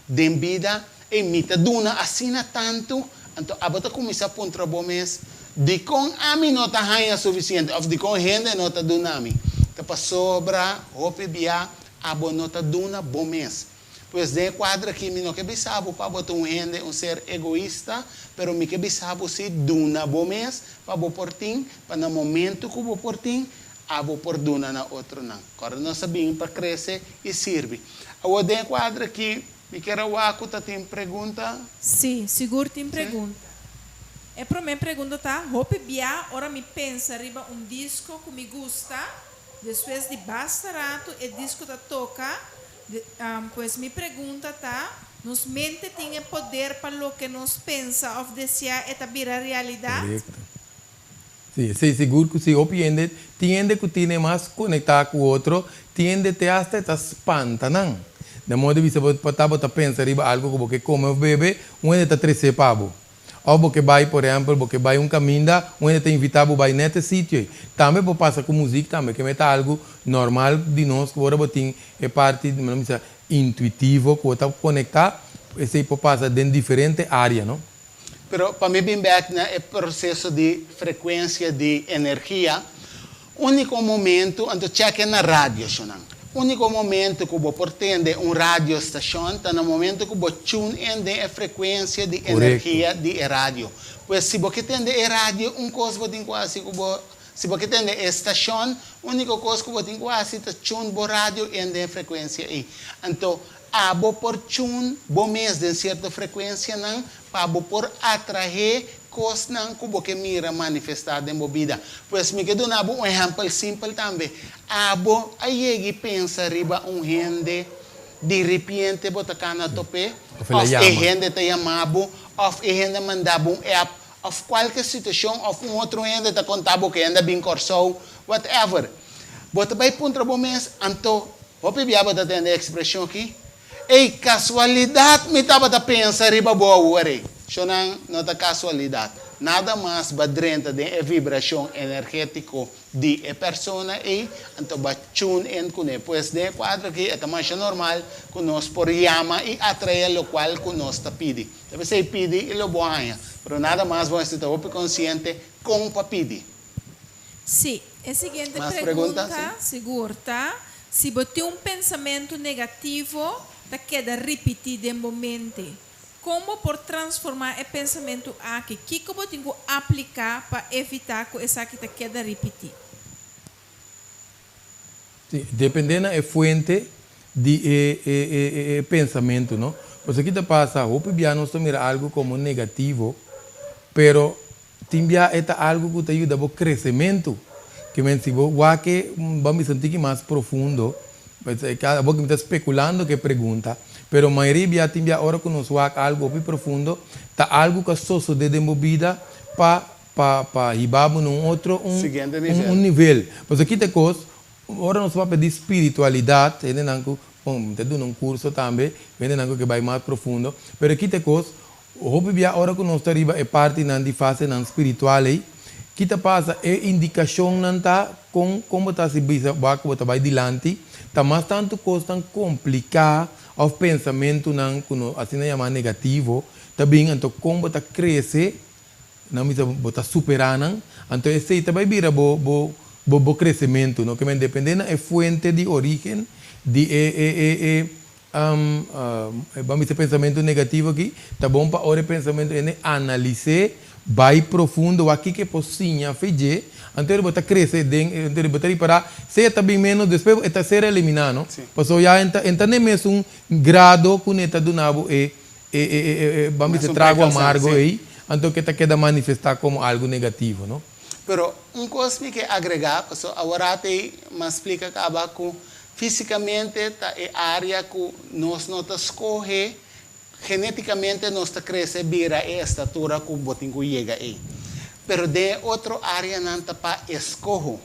Speaker 1: de vida e mita duna assim tanto. Então, você começa a pontar o mês. De com a mim não está suficiente, ou de com gente não está duna a mim. Então, sobra, hopibia, a não está duna bom mês. Pois de quadro aqui, me não que bisabo para botar gente, ser egoísta, pero me que bisabo se duna bom mês, para bo portim, para no momento que bo portim, a bo por duna na outro não. Agora nós sabemos para crescer e serve. O de quadro aqui, me quero o tá tem pergunta?
Speaker 3: Sim, seguro tem pergunta. É para mim pergunta tá, hope bia, ora me pensa riba disco que me gusta, depois de bastarato e disco da toca. Pues mi pregunta tá, nos mente tem poder para o que nos pensa ou deseja eta vira realidade?
Speaker 2: Sim, sei seguro que se opende, tiende que tiene mais conectar com o outro, tiende te hasta te espanta, não? De modo que você pode pensar em algo que você come ou bebe, onde está 13 pavo. Ou você vai, por exemplo, você vai caminho, onde está invitado para ir nesse sítio. Também pode passar com música, também, que é algo normal de nós, que agora tem parte intuitivo, que está conectar, esse passa dentro de diferente área, não?
Speaker 1: Pero para mim, bem back na processo de frequência de energia, único momento, ando check na rádio, único momento que você pretende rádio station, está no momento que você tune in de frequência de energia de rádio. Pois se você tem de rádio, coisa você tem quase que se você tem de estação, única coisa que você tem quase é tune bo rádio em de frequência aí. Então, abo por tune, bo mês de certa frequência não, para por atrair coisas não que você mira manifestar em vida. Pois me quedo na um exemplo simples também. Abo aí pensa riba gente de repente bota cana tope, ou gente te chamava, ou gente mandava app, ou qualquer situação, ou outro gente te contava que anda bem corso, whatever. Bota vai puntra bo mês, então, vou pedir a atender a expressão aqui. Ei, casualidade, me estava a pensar riba boa, uare. Isso não é casualidade. Nada mais badrenta de vibração energética de pessoa e então vai tune in com ele. Pois de quadro que é mais normal que nós por chama e atrair o qual que nós está pedindo. Deve ser pedir e lo boa, mas nada mais você está consciente com para pedir.
Speaker 3: Sim, a seguinte
Speaker 1: mais
Speaker 3: pergunta,
Speaker 1: sim?
Speaker 3: segura, tá? Se você tem pensamento negativo, tá queda repetir de momento. Como por transformar o pensamento aqui? O que você tem que aplicar para evitar que essa aqui queda repetir?
Speaker 2: Sim, dependendo da fonte de pensamento, não? Porque aqui te passa, o pibiano não mira algo como negativo, pero timbia é algo que te ajuda a crescimento, que me se que vamos sentir mais profundo. Cada vez que me está especulando que pergunta, pero a maioria timbia hora que nos algo mais profundo, tá algo que só de vida para ibamos num outro nível. Porque aqui tem coisa, agora nós vamos pedir espiritualidade, tem um curso também, vem que vai mais profundo, pero aqui tem coisa, a hora que nós estamos é parte de fase espiritual aí, que te passa é indicação não tá com como está se vai dilante, tá mais tanto coisa tão complicada, o pensamento não assim não chama negativo, também então como está crescer, não me está superando, então esse também vira bo crescimento, não que dependendo é fonte de origem de vamos dizer pensamento negativo aqui, tá bom para o pensamento é analisar vai profundo aqui que possível fazer, então ele crescer dentro, ele vai para ser também menos, depois está ser eliminado, porque já entra nem mesmo grado que está do nabo vamos dizer trago amargo aí, então que queda manifestar como algo negativo, não?
Speaker 1: Pero coisa que agregar, porque agora te me explica que fisicamente é área que nós não escolhe. Geneticamente nós cresce vira a estatura que o botinho chega aí. Pero de outra área não está para escolher.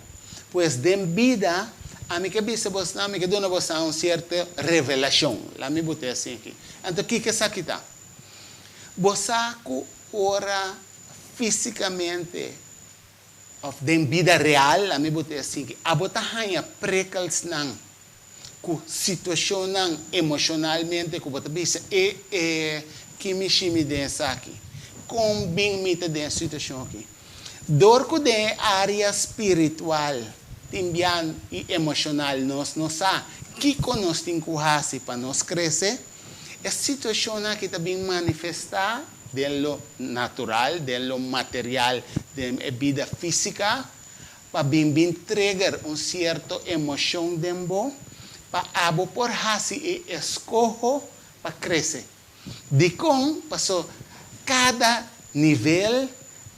Speaker 1: Pois de vida, a mim que bisa você, a mim que dona você uma certa revelação. Lá me botei assim aqui. Então, o que é isso aqui tá? Você que ora fisicamente, de vida real, a mim botei assim aqui. A bota hanha precals não. Com situação emocionalmente que você pensa que me chama dessa aqui com bem mita dessa situação aqui dor que de área espiritual também e emocional nós não sabe que nós temos que fazer para nós crescer a situação aqui também manifestar delo natural delo material da vida física para bem trigger certa emoção dentro para abo por hasi e escojo para crescer. De com passou cada nível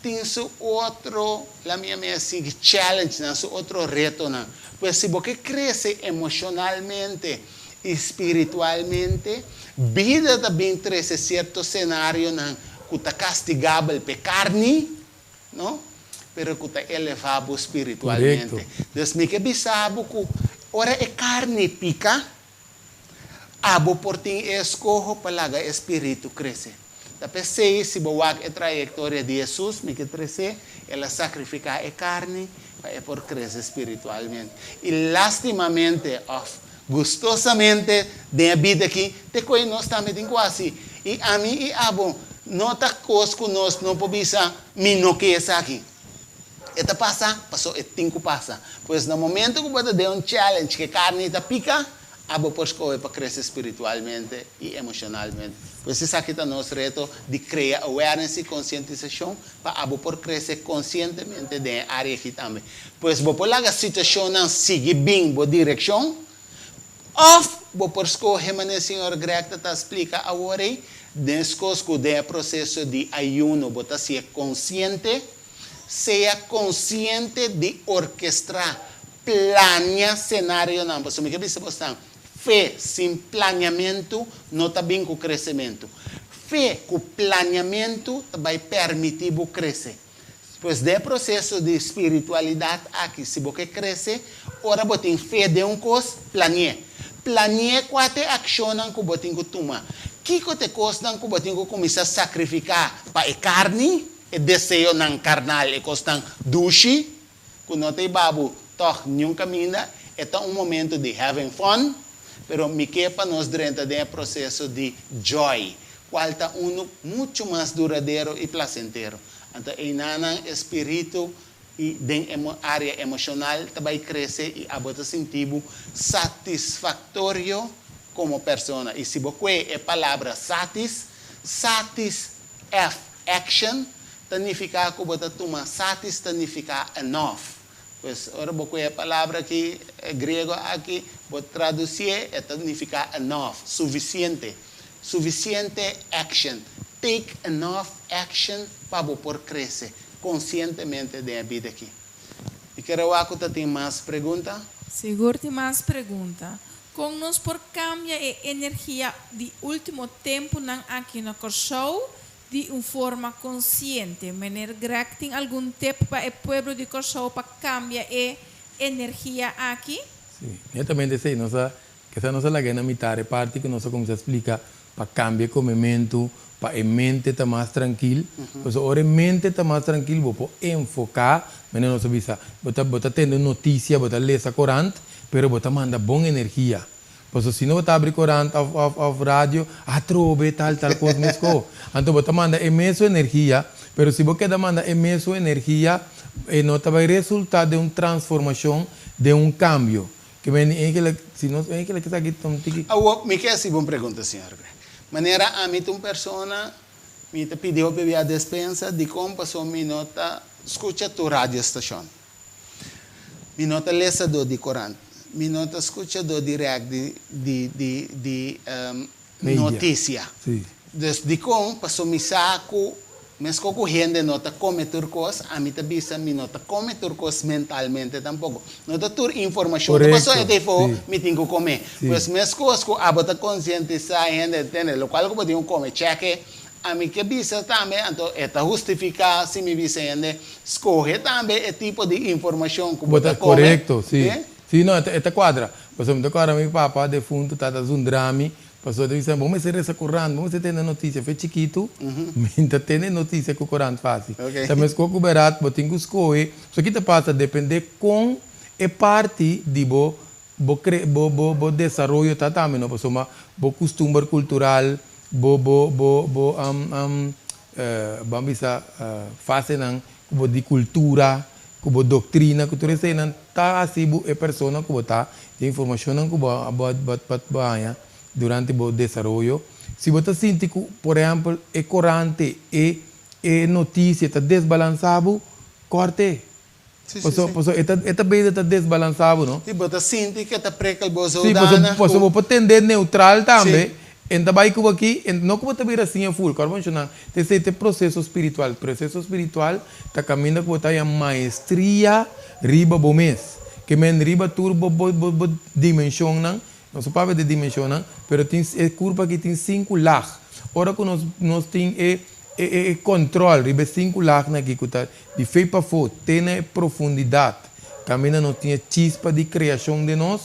Speaker 1: tem seu outro, la minha assim challenge, seu outro reto na. Pois se você cresce emocionalmente, espiritualmente, vida também cresce certo cenário na que está castigável pe carne, não? Pero que está elevado espiritualmente. Então, me que bisabo que ora é carne pica, abo por ti escojo palaga espírito cresce. Tapi se bawag a trajetória de Jesus, me que cresce, ela sacrifica a carne, para por crescer espiritualmente. E lastimamente, gustosamente da vida aqui, te coi nós também tem quase. E a mim e a bom, nota coisa que nós não podemos me que essa aqui. Eta passa, passou, e tinco passa. Pois no momento que você deu challenge que carne está pica, a boa por escolher para crescer espiritualmente e emocionalmente. Pois isso aqui está nosso reto de criar awareness e conscientização para a boa por crescer conscientemente da área aqui também. Pois vou por lá a situação não sigue bem a direção, ou vou por escolher, mas o senhor Greg está explica agora, descos que o processo de ayuno, você ser consciente, seja consciente de orquestrar, planear cenário não. Porque me diz você, fé sem planeamento não está bem com o crescimento. Fé com planeamento vai permitir o crescer. Pois do processo de espiritualidade aqui, se você crescer, ora você tem fé de um coisa, planeia. Planeia quais ações que você tem que tomar. Que te custa que você tem que começar a sacrificar para a carne, e desejo não carnal, e custam dushi, que não tem babu, toch nenhum caminho, é um momento de having fun, pero me quer para nós dentro do processo de joy, qual está muito mais duradouro e placenteiro. Então, em espírito e na área emocional também cresce e abota sentido satisfatório como pessoa. E se você é a palavra satis, action, significa que você toma satis, significa enough. Pois, ora, você é a palavra que é grego aqui, vou traduzir, significa enough, suficiente. Suficiente action. Take enough action para você crescer conscientemente da vida aqui. E quero que você tenha mais perguntas?
Speaker 3: Seguro tem mais perguntas. Com nós por cambia a energia de último tempo aqui no show de uma forma consciente. Meneer Greg tem algum tempo para o povo de Corsou para cambiar a energia aqui?
Speaker 2: Sim, eu também desejei que essa nossa lagana mitad parte que nós começamos a explicar para cambiar o comimento, para a mente estar mais tranquila. Porque a mente está mais tranquila, vou enfocar, mas não sabia, você tendo notícia, você lê essa corante, mas você manda boa energia. Porque se não você abre corante ao rádio, trove tal coisa mesmo. Então você manda a mesma energia, mas se você manda a mesma energia, não vai resultar de uma transformação, de um cambio. Que se não é que está aqui tão tiki.
Speaker 1: Me quer assim uma pergunta, senhor. Maneira a mim uma pessoa me pediu para a despensa de como passou me nota escuta tu rádio estação. Me nota lesador de corante. Me nota escuchador direto de notícia.
Speaker 2: Sim.
Speaker 1: Desde como passou me saco, mesmo que a gente nota come turcos, a mim também me nota come turcos mentalmente tampouco. Nota tur informação. Passou até foi me tenho que comer. Pois mesmo que a bota conscientizar a gente tem, o qual que pode comer cheque. A mim que bisa também, então é justificar se me bisa ainda escolher também o tipo de informação que bota come.
Speaker 2: Correto, sim. Sim, não, é quadra. Passou muito agora meu papá defunto está dando um drama. Passou de dizer, vamos ser essa corrente, vamos ter notícia, foi chiquito, mas tem notícia que o corrente faz. Também se o barato, botem que escolher. Isso aqui passa depender com a parte de bo desenvolvimento tá também, não passou uma bo costume cultural, vamos dizer, fazem de cultura. Como doutrina, que tu recebes, tá assim, a pessoa que está, a informação que você durante o desenvolvimento. Se você sente que, por exemplo, é corrente e notícia está desbalançado, corte. Esta beira está desbalançado, não?
Speaker 1: Se você sente que está precalboso,
Speaker 2: sim, você pode entender neutral também. Então, vai aqui, não como você vira assim, full, como mencionar, tem processo espiritual. O processo espiritual está caminhando com a maestria riba do mês. Que men riba turbo dimensão, não se pode de dimensão, mas tem curva que tem 5 lag. Ora que nós temos controle, riba 5 lag aqui, de feio para fora, tem profundidade. Caminha nós tem chispa de criação de nós.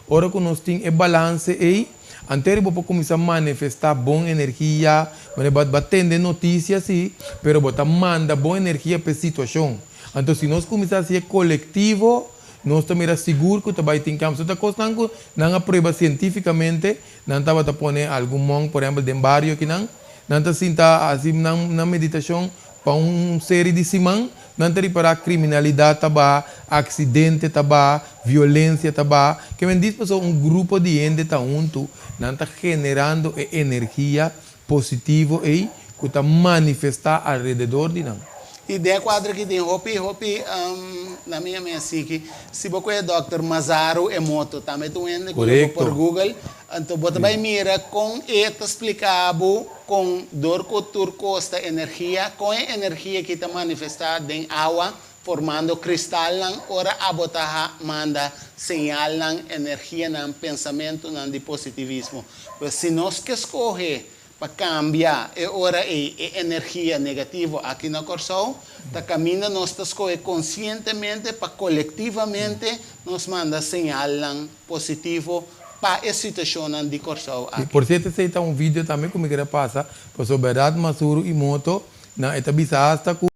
Speaker 2: Ora que nós temos balance aí. Antes você começar a manifestar boa energia, você batendo notícias, sim, mas você manda boa energia para a situação. Então, se nós começarmos a ser coletivo, nós também seguro que vai ter campo. Então, coisa não prueba cientificamente, não estava a pôr algum monge, por exemplo, de um barrio que não está sinta assim na meditação para série de simão, não está para criminalidade taba, acidente taba, violência taba, que me diz pessoa grupo de gente tá junto, não está generando energia positiva e que está manifestar ao redor de nós.
Speaker 1: E de quadro que tem hopi, na minha assim que se você é Dr. Mazaro Emoto, também tu entra por Google, então você vai mirar com eta explicado com dor cultura costa energia, com a energia que está manifestada em água, formando cristal, ora a botar manda sinal, energia, pensamento, de positivismo. Mas se nós que escolher para cambiar ora a energia negativa aqui na Corsão, tá caminha nós escolher conscientemente para coletivamente nos manda sinal positivo para a situação de Corsão.
Speaker 2: Por certo, você tem vídeo também comigo que passa, para sobre verdade Masuro e Moto, na etabisa hasta que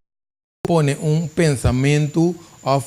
Speaker 2: põe pensamento ou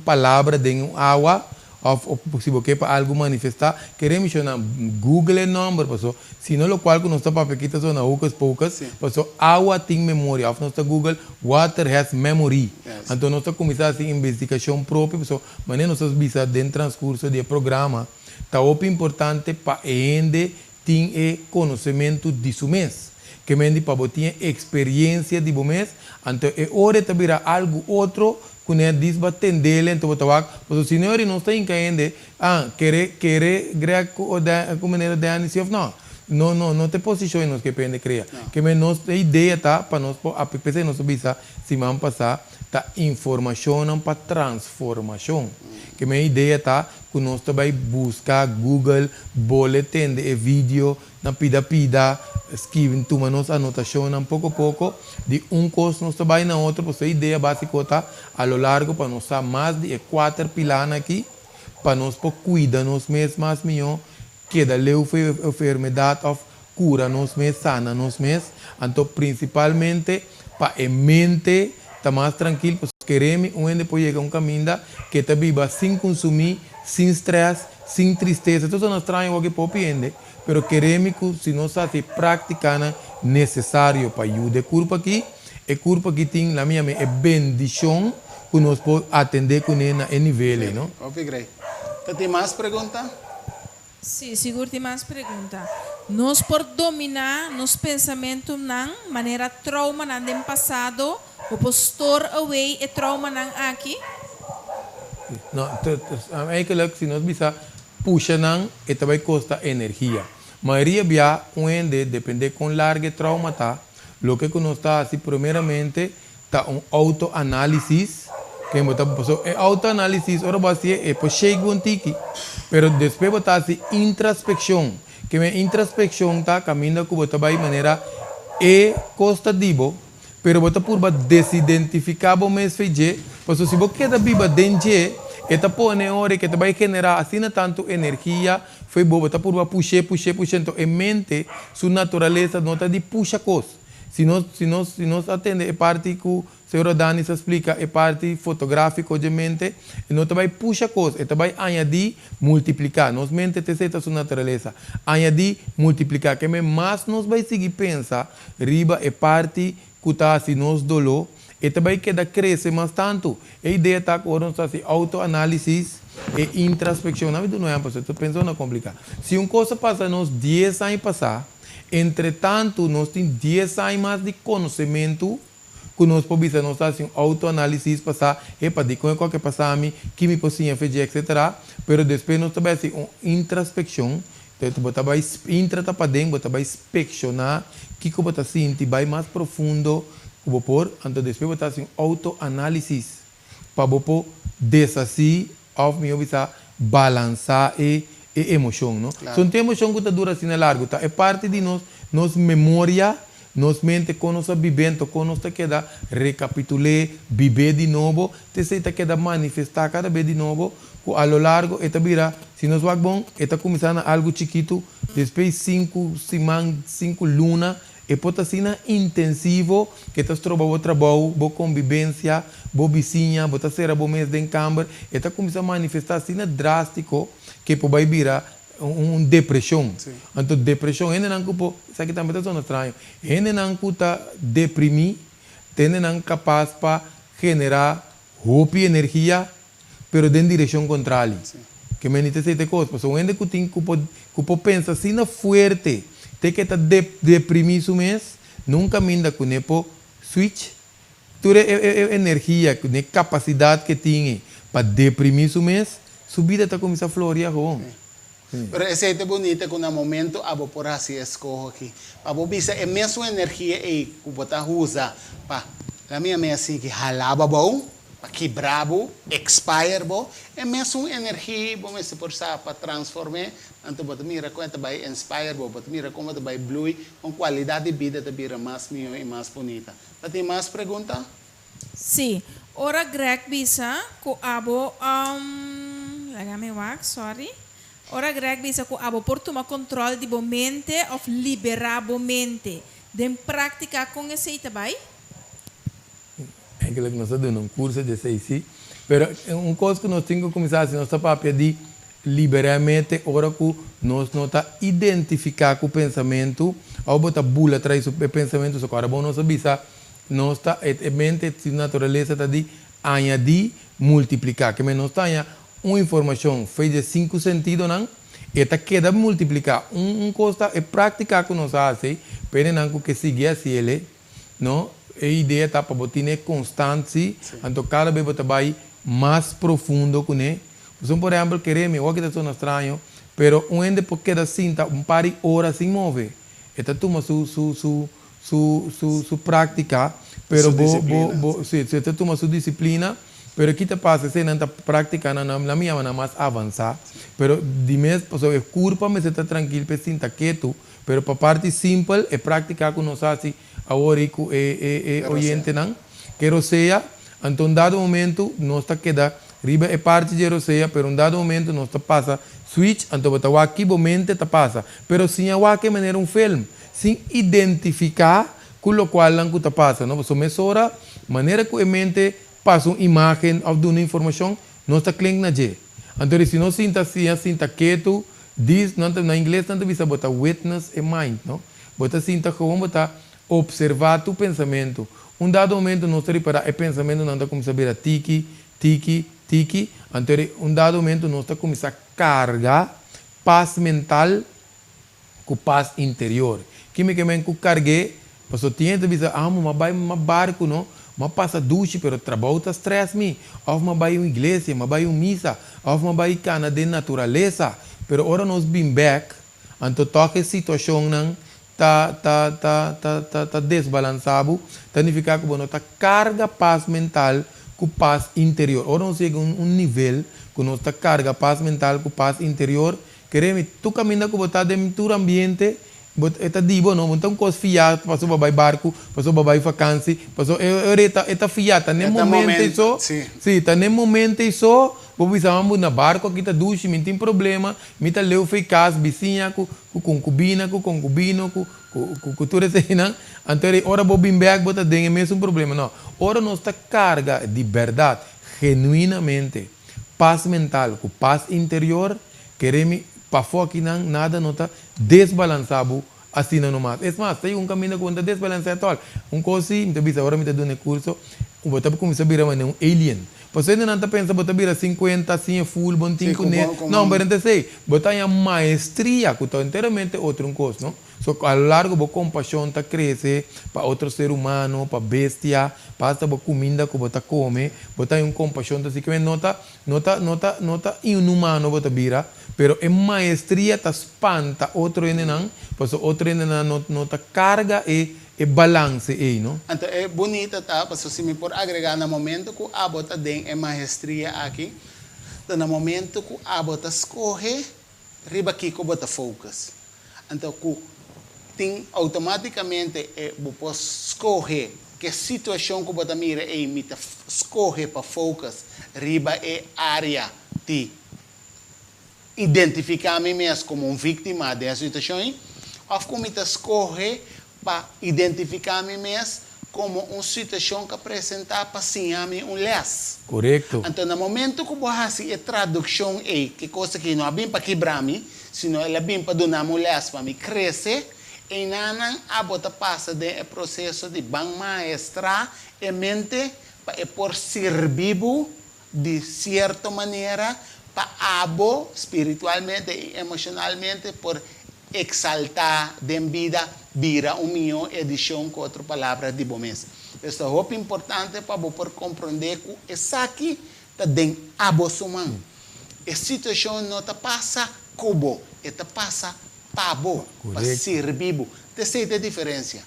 Speaker 2: palavra de água, ou se você para algo manifestar, queremos chamar Google número, pessoal. Se não, o qual que nós estamos para aqui, são poucas, pessoal, água tem memória. Nós estamos Google, water has memory. Yes. Então, nós estamos começando a investigação própria, pessoal. Mas nós estamos vendo dentro do transcurso do programa, está importante para ele ter conhecimento disso mês. Que me para ter experiência de mês, então é hora de virar algo outro. Quando é diz batendele então botar o senhor não está entendendo querer com maneira de analisar não te posiciona nos que pende criar que me nos ideia tá para nós a PPC nós visa se vamos passar tá informação para transformação que minha ideia tá que nós também buscar Google boletim de vídeo na pida escrevem toma nossa anotação pouco a pouco de curso nós também na outro porque a ideia básica tá a lo largo para nós mais de 4 pilares aqui para nós cuidar nós mesmos mais melhor que da leu foi enfermidade of cura nós mesmos sana nós mesmos então principalmente para a mente tá mais tranquilo porque queremos depois chegar caminho que tá viva sem consumir sem estresse sem tristeza tudo nós traz o que pode pero queremos que se nós se praticar necessário para ajudar o corpo aqui tem na minha é bendição que nós podemos atender com ele na nível não?
Speaker 1: Obrigado. Tem mais perguntas?
Speaker 3: Sim, seguro tem mais perguntas. Nós por dominar nos pensamentos na maneira trauma no passado, o postor away e trauma não aqui?
Speaker 2: Não, é que se nós bisa puxa não, e também custa energia. A maioria via depende com larga trauma tá. Lo que nós está assim primeiramente tá autoanálise que botar é autoanálise ora base é por chego tiki pero depois botar assim introspecção que a introspecção tá caminho que botar vai maneira é costa dibo pero botar por desidentificar bom mês feije porque se você queda viva dentro eta põe hora que vai generar assim tanto energia foi boa botar por puxar então em mente sua natureza não tá de puxa coisa se nós atende a parte que o senhor Dani se explica, a parte fotográfica, obviamente, não vai puxar coisas, vai añadir, multiplicar. Nós mente te seta sua natureza. Añadir, multiplicar. Que mais nós vai seguir pensar, riba a parte que está se nós dolor, e vai quedar crescer mais tanto. A ideia está que nós fazemos autoanálise e introspecção. Não é uma estou pensando complicar. Se uma coisa passa nos 10 anos passar, entretanto, nós temos 10 anos mais de conhecimento que nós podemos nós fazer autoanálise passar e para dizer qual que passar a mim, que me possível fazer, etc. Pero depois nós também assim uma introspecção, então você vai entrar para dentro, você vai inspecionar que você sente vai mais profundo, que você por, então depois você assim autoanálise para você desassi of me obisa balançar e emoção, não? Claro. São emoção que dura assim largo, tá? É parte de nós memória, nos mente com nossa vivendo, com nossa queda recapitular, viver de novo, te se te queda manifestar cada vez de novo, a lo largo eta vira, se nós vai bom, eta começando algo chiquito, depois 5 semanas, 5 lunas, e pode ser intensivo, que tu trabalho, boa convivência, boa vizinha, boa ser bom mês de câmara, e tu começa a manifestar assim drástico, que pode virar depressão. Então, depressão, ainda não cupo, isso aqui também está estranho, ainda não cuta deprimir, ainda não capaz para generar hope e energia, pero de direção contrária. Que me nite sei coisa, porque ainda que tem que pensa assim na forte, tem que estar deprimir isso mês, nunca minda com nepo switch, toda energia, com capacidade que tem para deprimir isso mês, subida está começar a florir com.
Speaker 1: Pero esse é bonito que no momento abo por assim escorro aqui, abo bisa é mesmo energia e que botar usa para a minha assim que halaba bom, para quebrar bom, expire bom, é mesmo energia bom se por para transformar, então botar mira quanto vai inspire bom, botar mira como vai blue, com qualidade de vida de vira mais melhor e mais bonita. Tem mais pergunta?
Speaker 3: Sim. Ora Greg bisa ko abo lagame wak, sorry. Ora Greg bisa ko abo por tomar controle de bo mente of liberar bo mente. Den prática com esse também?
Speaker 2: Eigenlijk nós estamos dando curso de CIC, pero coisa que nós temos que começar assim, nós estamos a pedir liberar a mente, ora que nós não está identificar com o pensamento, ou botar bula atrás do pensamento, só que agora bom nós sabemos, nós está a mente, a natureza está de añadir, multiplicar, que nós está uma informação feita de 5 sentidos, não? E está queda multiplicar, coisa é praticar que nós fazemos, pero não que seguir assim ele, não? A ideia está para botar constância, então cada vez vai mais profundo com ele. Por exemplo, queremos, o que está sendo estranho, pero onde porque da cinta par de horas sem mover. Esta toma sua prática, pero você toma sua disciplina, pero aqui te passa, você não está praticando na minha maneira mais avançar, pero de mês, é culpa, mas você está tranquilo, para cinta quieto, pero para parte simples, é praticar com nós assim, agora é oriente não, que seja, então dado momento, nós está queda, riba é parte de roseia, pero dado momento, nós está passa switch, então está aqui, mente está passa, pero sem a que maneira filme, sem identificar com o qual não está passa, não, você mesura, maneira que a mente passa uma imagem ou uma informação, nós está cliente na G, então se nós sinta assim, sinta quieto, diz, na inglês não bisa botar witness e mind, não, botar sinta como botar observar tu pensamento. Dado momento, nós reparar o pensamento não está começando a virar tiki. Então, dado momento, nós está começando a carregar paz mental com paz interior. Que me queimem com carreguei, mas eu tinha que dizer, mas vai um barco, não? Mas passa duche, pero trabalho está stress me. Ou mas vai uma igreja, mas vai uma missa, ou mas vai cana de natureza. Pero agora nós bem back, então toca a situação não tá desbalançado, significa que você está carga paz mental com paz interior. Ora nós chegamos a nível que nós está carga paz mental com paz interior, queremos tu caminha que você dentro do ambiente, está divo não, então coisa fiat, passou para barco, passou para vacância, passou eta fiat, tá nem momento isso, sim, tá nem momento isso. Vou precisar na barco aqui tá duche, não tem problema, me tá leu fei casa, vizinha, com concubina, com concubino, com tudo isso aí, não? Então, ora vou bem back, bota dentro, mesmo problema, não. Ora nós tá carga de verdade, genuinamente, paz mental, com paz interior, queremos, para fora aqui não, nada não tá desbalançado, assim não mais. É mais, tem caminho que está desbalançado, coisa assim, então, agora me tá dando curso, vou começar a virar um alien. Você não está pensando, botar vira 50, assim é full, bom tempo, não, mas não sei, botar em maestria, que está inteiramente outra coisa, não? Só que ao largo, a compaixão está crescer para outro ser humano, para bestia, para essa comida que você come, botar em compaixão, assim que não está inumano, botar vira, pero em maestria está espanta outro ainda não, porque outro ainda não está carga e balance aí, não?
Speaker 1: Então é bonito, tá? Porque se me por agregar no momento que a bota tem maestria aqui, no momento que a bota escorre, riba aqui que bota focus. Então que tem automaticamente você escorre que situação que bota mira é me escorre para focus, riba é área de identificar a mim mesmo como vítima dessa situação, ou como me escorre para identificar mim mesmo como uma situação que apresentar para sim a mim les.
Speaker 2: Correto.
Speaker 1: Então, no momento que eu faço a tradução, que coisa que não é bem para quebrar-me, senão ela é bem para dar-me les para me crescer, e não a bota passa de processo de ban maestra e mente para por servir de certa maneira para abo espiritualmente e emocionalmente por exaltar de vida vira minha edição com outra palavra de bom mês. Isso é muito importante para você compreender que isso aqui está dentro abo suman. A situação não está passa cubo, está passa pabo para servir. Você sente a diferença?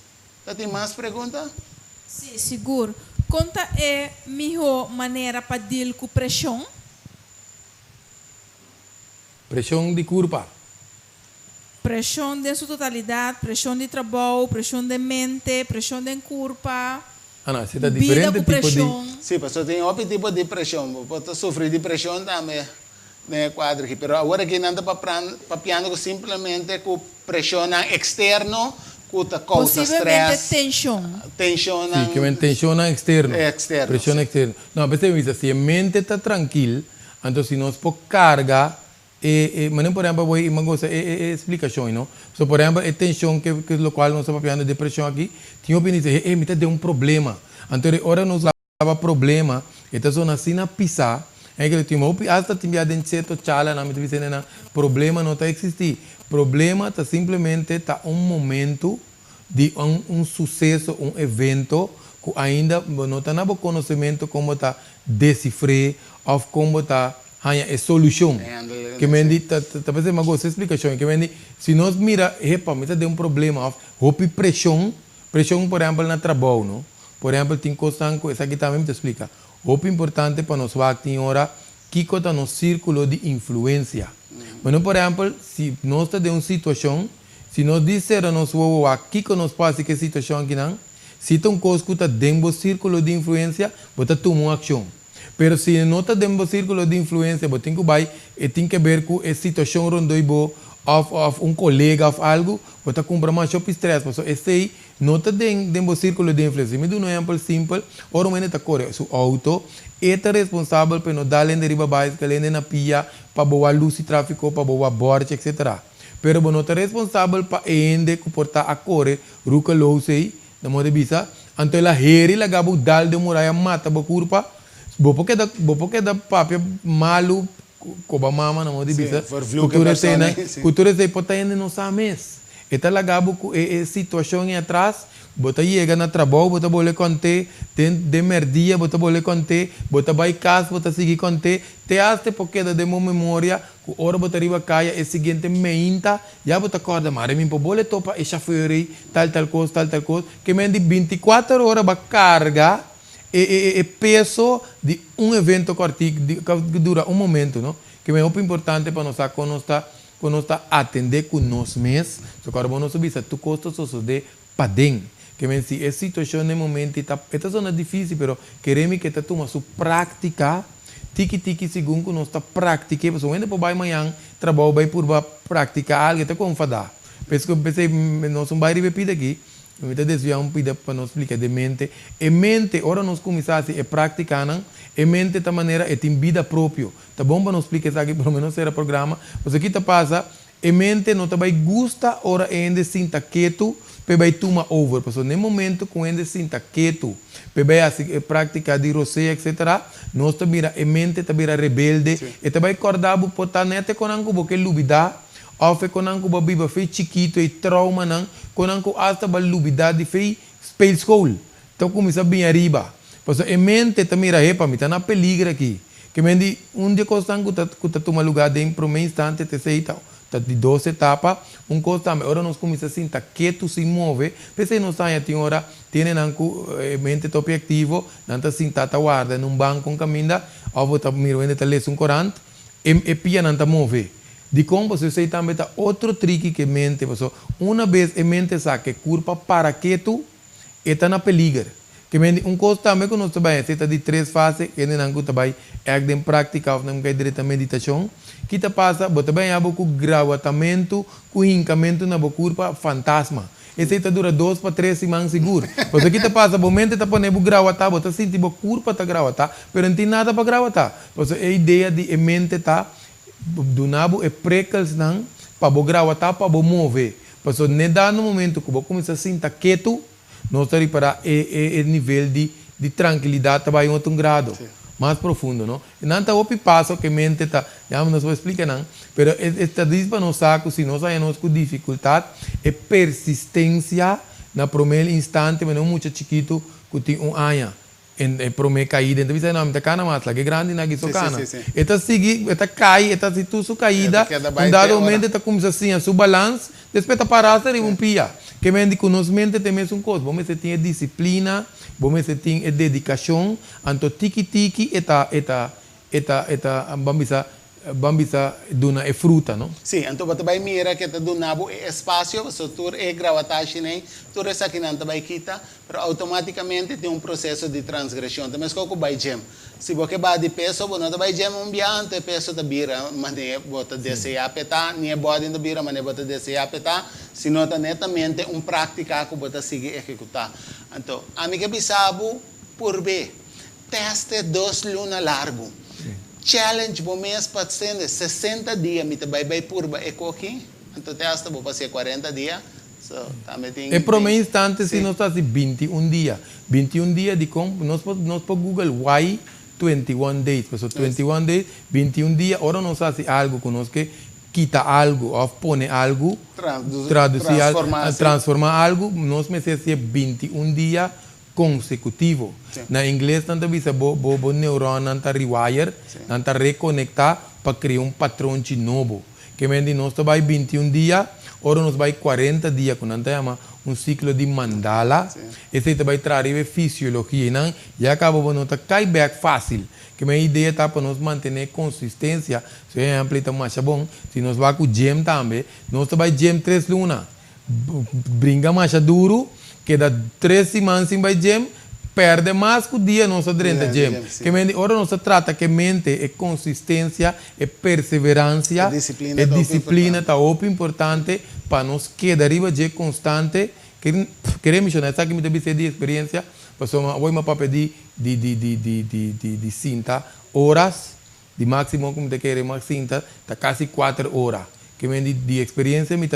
Speaker 1: Tem mais perguntas?
Speaker 3: Sim, seguro. Conta é a melhor maneira para deal com pressão?
Speaker 2: Pressão de culpa.
Speaker 3: Pressão de sua totalidade, pressão de trabalho, pressão de mente, pressão de culpa.
Speaker 2: Ah, não, você está diferente tipo de...
Speaker 1: Sim, pastor, tem outro tipo de pressão. Pode sofrer de pressão também, né, quadro aqui. Mas agora que não está para piano simplesmente com pressão externa, com a causa stress.
Speaker 3: Tensão.
Speaker 1: Tensão.
Speaker 2: Sim, que é tensão externa.
Speaker 1: Externa.
Speaker 2: Pressão externa. Não, mas você diz, se a mente está tranquila, então se nós por carga, mas por exemplo, vou explicação, não? So, por exemplo, a tensão que o qual nós estamos falando de depressão aqui, tinha opinião de me tem um problema. Então, agora nós lava problema, então só assim na pisar, é que ele tinha hasta tinha de certo chala na mente na problema não está existir. Problema está simplesmente tá momento de um sucesso, evento que ainda não está no conhecimento como está decifrar ou como está a solução. Que me diz, talvez uma coisa explicação, que me diz, se nós mira, repa, me tem um problema, houve pressão, por exemplo, no trabalho, não? Por exemplo, tem coisa que isso aqui também me explica. Houve importante para nós ver tem hora que está no círculo de influência. Mas, por exemplo, se nós estamos em uma situação, se nós dissermos a nós, aqui que nós passa que situação aqui não, se tem coisa que está dentro do círculo de influência, você toma uma ação. Pero se não está dentro do círculo de influência, você tem que ver com a situação onde ou colega ou algo, você compra mais shop stress. Porque esse aí não está dentro do círculo de influência. Me dá um exemplo simples. Ora, o está correndo seu auto, é responsável por não dar além de riba básica, além de na pia, para boa luz e tráfico, para boa borte, etc. Pero não está responsável para ainda comportar a correr, ruca louça, na moda bisa. Então, ela heri, ela gabo dal de muralha, mata a curva. Porque da papel malu coba mama na moda bisa cultura sei pode ainda não sabe eta lagabo a situação em atrás bota chega na trabalho bota bole conte tem de merdia bota bole conte bota vai casa bota seguir conte te aste porque da demo memória que hora bota riba caia e seguinte meinta já bota corda mare mim bole topa e chafeuri tal coisa que me de 24 horas ba carga e peso de um evento que dura um momento, não? Que é muito importante para nós quando está atender com nós mesmos. Só que agora nós sabemos tu custa só de padem. Que me se a situação no momento está zona difícil, pero queremos que tu toma sua prática, tiki segundo que nós está praticando, porque ainda para amanhã trabalho vai por praticar algo que como fadar. Pensei nós não vai repetir aqui. Muitas vezes eu pedi para nós explicar de mente. E mente, ora nós começamos a praticar, e mente da maneira é tem vida própria. Tá bom para nós explicar isso aqui, pelo menos era programa. Mas aqui tá passa, e mente não tá vai gusta, ora ainda sinta quieto, para vai tomar over. Porque no momento que ainda sinta quieto, para vai praticar de roceia, etc. Nós tá vira, e mente tá vira rebelde, e tá vai acordar, botar nete com anco, porque lubida. Ou foi quando a biba foi chiquito e trauma não, quando a hasta a lubidade foi spell school. Então começa bem arriba. Porque a mente também repa, me está na peligro aqui. Que me diz, dia constante que está tomando lugar dentro, para um instante, te sei, está de 12 etapas, constante, agora nós começamos a sentar quieto, se move, pensei não sai, tem hora, tem a mente top ativo, não está sentada, guarda, num banco com caminho, ou está mirando, está lendo um corante, e pia não está move. De como você sei também tá outro trick que mente, uma vez a mente sabe que culpa para quieto, está na peligro. Que mente coisa também que nós trabalhamos, está de 3 fases, que não trabalha, é que prática ou não é direita meditação, que tá passa, bota bem a boca gravatamento, com hincamento na boca culpa fantasma. esse tá dura 2 para 3 semanas seguro. Porque aqui tá passa, o momento tá ponendo gravata, você sente o curva tá gravata, mas não tem nada para gravata. Porque a ideia de mente tá do nabo é precals não para o gravata para o mover. Porque nem dá no momento que você começa a sentir quieto, nós estamos para o nível de tranquilidade vai em outro grado. Sim. Mais profundo, não? E não está o passo que a mente está, já não vou explicar não, mas esta diz para nós saco, se nós temos com dificuldade, é persistência na primeiro instante, mas não muito chiquito, que tem ano, em primeira caída, então você não me cana mais, lá que grande na guiso cana. Eta sigue, eta cai, eta se tu su caída, um dado momento está como assim, a su balance, depois está parado e um pia. Que me diz que nós mente temos coisa, vamos ter disciplina, vamos ter dedicação, anto tiki eta bambisa duna é fruta, não?
Speaker 1: Sim, então você vai mirar que está donando espaço, você tur é gravitagem, né? Tur essa que não vai quitar, mas automaticamente tem processo de transgressão. Também se você vai gem, se você vai de peso, você não vai gem ambiente, peso da bira, mas nem você deseja apertar, nem body da bira, mas nem você deseja apertar, se não está netamente prática que você sigue executar. Então, a minha bisabo por B, teste 2 lunas largo. Challenge bom mês para 60 dias, me vai por aqui, então testa vou fazer 40 dias. So,
Speaker 2: é para um instante se nós fazemos 21 dias. 21 dias de como nós podemos Google why 21 days, so 21 days, 21 dias, ora nós fazemos algo conosco que quita algo, ou põe algo, traduzir algo, transformar algo, nós precisamos 21 dias consecutivo. Sim. Na inglês, não visa o neurônio não rewire, não reconectar para criar padrão de novo. Que me diz, nós vai 21 dias, ora nós vai 40 dias, que nós chama ciclo de mandala. Esse vai trazer fisiologia, não? E acaba não cai back fácil. Que minha ideia está para nós manter consistência. Se é amplo, está mais bom. Se nós vai com o gym também, nós vai gym 3 lunas. Brinca mais duro. Que dá 3 semanas sem vai gym, perde mais que o dia não se durante a gym. Que ora não se trata que mente é consistência, é perseverança, é disciplina, está muito importante para nós que deriva de constante. Queremos mencionar essa que me deve ser de experiência, porque eu vou para pedir de cinta horas, de máximo como te quer mais cinta, está quase 4 horas. Que me de experiência me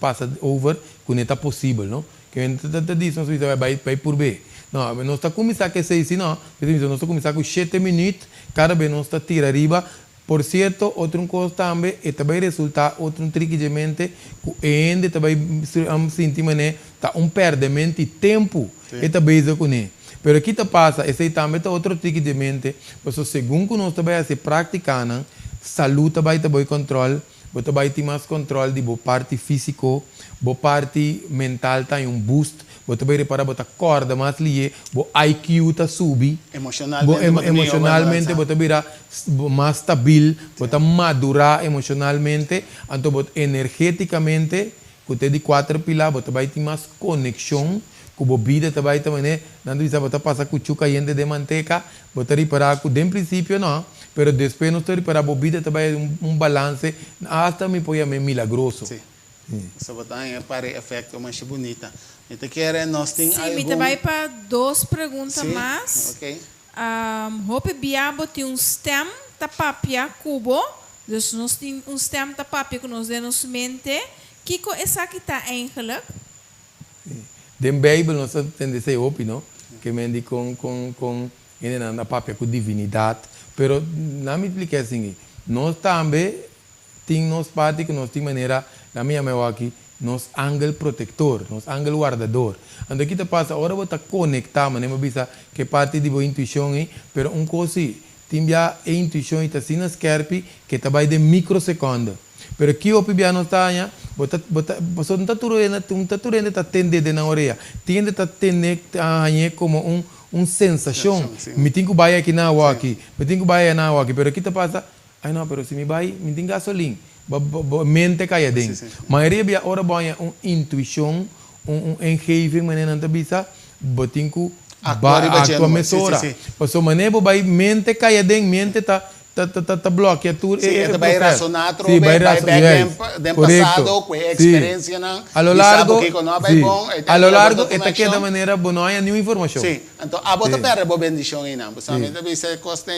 Speaker 2: passa over, que não está possível, não? Que te diz, não sei se vai por B. Não, nós está começando a ser assim, não. Nós estamos começando com 7 minutos, cada vez nós está tira arriba. Por certo, outra coisa também, e também resulta outro trick de mente, que ainda também sentir mané, tá perdimento de tempo, e também isso com ele. Pero aqui te passa, esse também tá outro trick de mente, porque segundo nós também se praticando, saúde também tem controle. Você vai ter mais controle de boa parte físico, boa parte mental tem boost, você vai reparar que a corda mais lié, o IQ está subir, emocionalmente você virá mais estável, você madurar emocionalmente, então energeticamente, você de 4 pilares, você vai ter mais conexão, com a vida também, não você passa com chuca caliente de manteca, você reparar que, de princípio, não. Pero depois nós temos para a bebida também balance, até me põe milagroso.
Speaker 1: Sim. Isso vai para efeito mais bonita. Então quer nós tem
Speaker 3: algum... Sim, me vai para 2 perguntas mais.
Speaker 1: Ok.
Speaker 3: Hope biabo tem stem da papia cubo, então nós tem stem da papia que nós demos mente. Que co essa que está eigenlijk?
Speaker 2: Den Bijbel nós temos esse hope, não? Que me diz com a papia com divinidade. Pero na me explica assim, nós também temos parte que nós temos maneira, na minha memória aqui, nós ângulo protetor, nós ângulo guardador. Então aqui te passa, agora você conectar, mas não me bisa que parte de boa intuição, pero coisa, tem a intuição e está assim nas kerpi que trabalha de microsegundo. Pero aqui o pibia não está, você não está turendo, está tendendo na orelha, tende a tender como sensação. Me tenho que bair aqui na água aqui, me tenho que bair na água aqui, pero aqui te passa, ai não, pero se me bair, me tem gasolina, mente cai dentro. Mas aí a hora banha intuição, engeving, maneira não te bisa, botinho a tua mesura. Porque maneira vai mente cai dentro, mente tá ta bloquea tu
Speaker 1: Sí, este vai razonar,
Speaker 2: sí, vai
Speaker 1: del pasado, con experiencia, ¿no?
Speaker 2: A lo largo,
Speaker 1: a
Speaker 2: lo largo, esta que de manera, no hay ninguna información.
Speaker 1: Sí, entonces, a vos te perde por bendición y nada, pues solamente dice costa,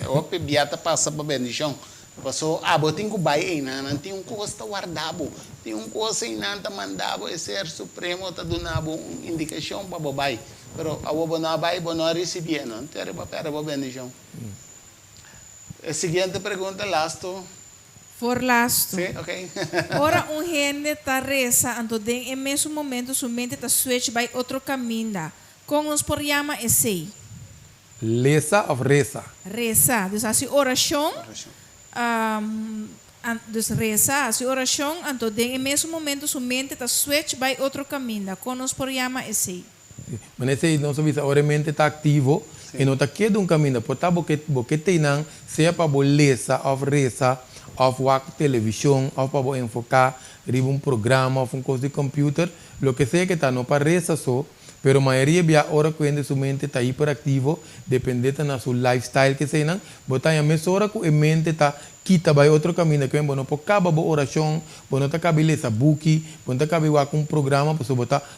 Speaker 1: ope, biata pasa por bendición. Passou, vos tem que vai não tem coisa guardado, tem coisa ainda mandado, o ser supremo tá dando uma indicação para o bai, pero a vos não vai, vos não recebe, não tem para a bendição. A seguinte pergunta, lasto.
Speaker 3: For lasto.
Speaker 1: Sim, ok.
Speaker 3: Ora gente tá reza, então em mesmo momento sua mente tá switch by outro caminho. Como nos por chama esse?
Speaker 2: Lesa ou reza?
Speaker 3: Reza, então assim oração. Dus reza, a oração, então em mesmo momento sua mente está switch by outro caminho, como nos por chama esse.
Speaker 2: Mas esse não sabe se a mente está ativo e não está quieto um caminho, porque porque tem não, seja para boleza ou reza, ou para televisão, ou para enfocar em um programa ou um coisa de computer, lo que seja que está não para reza só. Pero a maioria via hora que sua mente está hiperativo, dependendo da sua lifestyle que seja, botar a mesma hora que a mente está quita vai outro caminho que não pode acabar a oração, não está cabelo essa book, não está cabelo com programa, para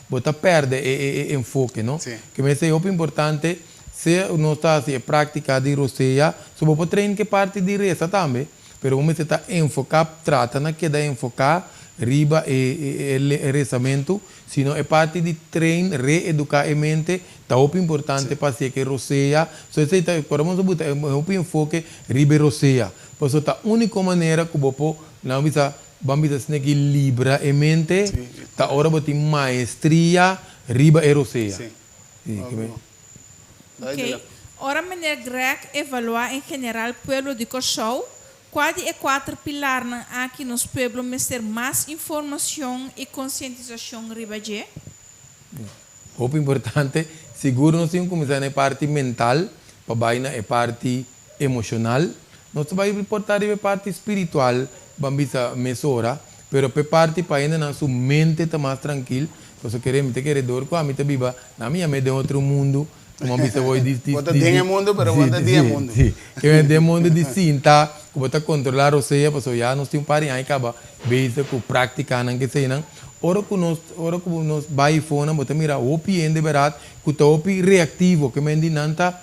Speaker 2: botar perde o enfoque, não?
Speaker 1: Sim.
Speaker 2: Que me é muito importante se não está assim prática de roceia, só pode treinar que parte de reza também, pero como você está enfocado, trata na que dá enfocar riba e rezamento, sino é parte de treino, reeducar a mente, está muito importante para ser que roceia, só isso está, quando vamos botar um enfoque riba roceia, por isso a única maneira que você não vamos dizer que libra a mente, tá hora botar maestria riba e roceia.
Speaker 3: Ok, ora meneer Greg evaluar em geral o pueblo de Cochou. Quais é quatro pilares aqui nos pueblos para ter mais informação e conscientização ribaje?
Speaker 2: Muito importante, seguro nós temos que começar na parte mental, para baixo é parte emocional, nós vamos reportar a parte espiritual, vamos a mesura, pero para parte para ainda na sua mente está mais tranquilo, porque queremos ter que redor com a minha viva, na minha mente é outro mundo. Como bisa voi
Speaker 1: Bota tem mundo, pero bota tem mundo.
Speaker 2: Que vem mundo distinta, que bota controlar o seja, porque já nós temos pari aí acaba, base que prática não que sei não. Ora que nós vai fora, bota mira o piende berat, que tá o reativo, que mendi nanta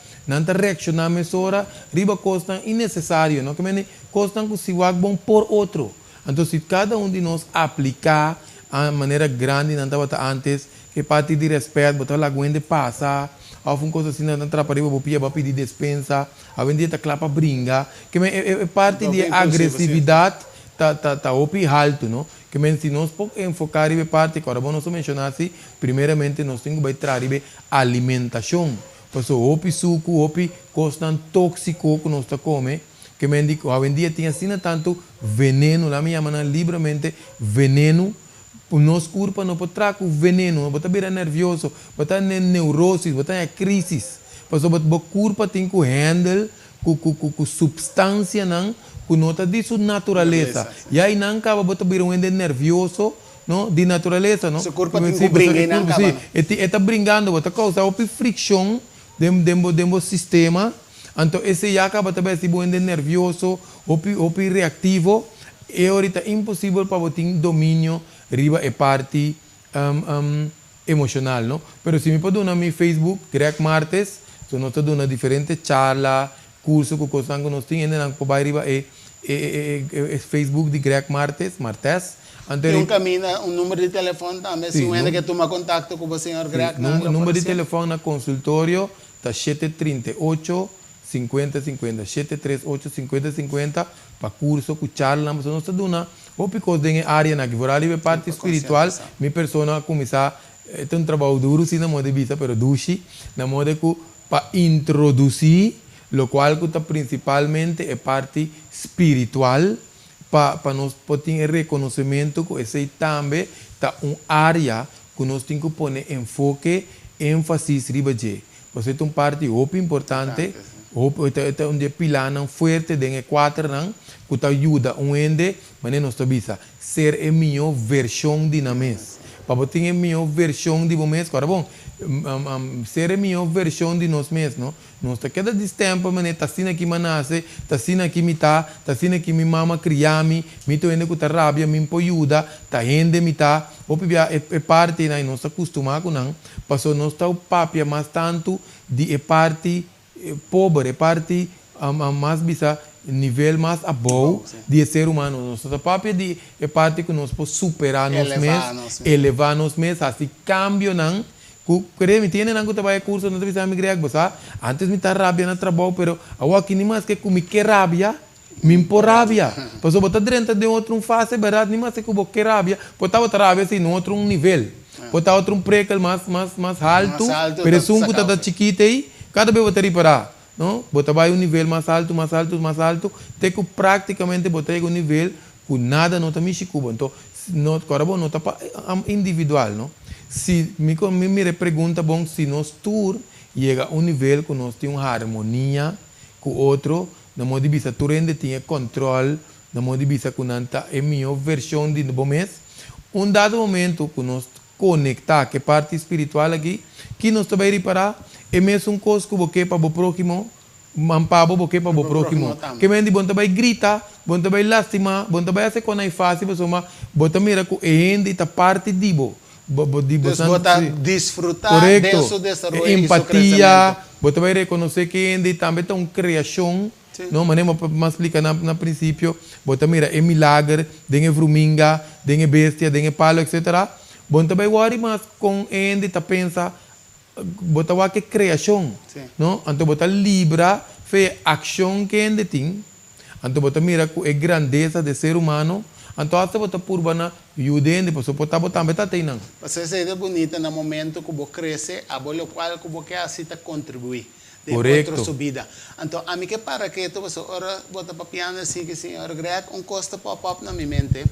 Speaker 2: reaccionar mesora, riba costa innecessário, não que mendi costa que se wag bom por outro. Então se cada de nós aplicar a maneira grande nanta bota antes, que parte de respeito, bota lá guende passar alguma coisa assim, não atrapalha, vou pedir dispensa, a vender tá clapa brinca, que é parte de agressividade, tá alto, não? Que se nós enfocar em parte, agora vamos mencionar assim, primeiramente nós temos que trazer alimentação, porque o suco, o coisa tóxico que nós comemos, que hoje em dia tem assim tanto veneno, lá me chamam livremente veneno. O nosso corpo não pode trazer o veneno, não pode estar nervoso, pode estar neurose, pode estar crise. Porque o corpo tem que handle com substância que não está de sua natureza. E aí não acaba de estar nervoso, não, de natureza.
Speaker 1: O corpo tem que brincar.
Speaker 2: Está brincando, está causando fricção do sistema. Então, esse já acaba de estar nervoso, ou reativo. E ahorita é impossível para você ter domínio riba é parte emocional, não? Pero se me pode dar no meu Facebook, Greg Martes, so nós estamos dando diferentes charlas, cursos que nós temos, ainda não pode riba é Facebook de Greg Martes.
Speaker 1: Tem um caminho, um número de telefone também, se ainda quer tomar contato com o senhor Greg.
Speaker 2: Número de telefone na consultório está 738 5050, 738 5050 para curso, com charla, mas nós estamos dando ou porque tem área na que for ali parte espiritual, minha pessoa começar tem um trabalho duro sim na moda de vista, pero dushi na moda que para introduzir, lo qual que principalmente é parte espiritual para nós poder reconhecimento que esse também está área que nós temos que pôr enfoque, ênfase riba de. Você tem parte importante. Ito onde pilar não forte de quatro não que ajuda ende mas não está bisa ser a melhor versão de nós para ter a minha versão de vocês, agora bom, ser a minha versão de nós mesmos, não? Nós está cada tempo, mas está assim aqui manase, está assim aqui me está assim aqui minha mama criame, me tô indo com a rabia, me ajuda, está indo me tá, o pibia é parte, né? Nós está acostumado com não, passou nós está o papia mais tanto de parte pobre, é parte mais bisa nível mais above de ser humano. Nossa papia de é parte que nós podemos superar nós mesmos, elevar nós mesmos, assim cambio não. Creme tiene nango trabalho curso não precisa me grego, sabe? Antes me tá rabia na trabalho, pero agora aqui nem mais que comi que rabia, me impor rabia. Pois eu botar dentro de outro fase, verdade, nem mais que eu que rabia, botar outra rabia assim no outro nível. Botar outro prekel mais alto, pero sunco tá chiquito aí, cada vez botar reparar, não? Botar vai um nível mais alto, tem que praticamente botar um nível que nada não tá me chicuba. Então, não, agora bom, não tá individual, não? Se me pergunta bom se nós tour chega a um nível que nós temos uma harmonia com o outro, na modo de vista tu ainda tinha controle, na modo de vista que não está a minha versão de bom mês, dado momento que nós conectar que parte espiritual aqui, que nós também reparar, é mesmo coisa que você para o próximo, mampabo você para o próximo, que me diz bom também grita, bom também lastima, bom também essa coisa é fácil, mas bom também mira que ainda está parte de bo.
Speaker 1: Botar desfrutar
Speaker 2: correcto.
Speaker 1: Desse
Speaker 2: empatia, você vai reconhecer que ainda também tem uma criação, não, mas não explica no princípio, você mira, é milagre, tem fruminga, tem bestia, tem palo, etc. Você também worry, mas com ainda está pensa, você vai que criação, não? Então você libra, faz ação que ainda tem, então você mira que é grandeza de ser humano. Então, até você purbana ajuda, depois você pode botar também tem não.
Speaker 1: Você é bonita no momento que você cresce, a bola qual que você assim tá contribuir de outra subida. Então, a mim que para que tu você ora bota papiano assim que senhor Greg costa pop na minha mente.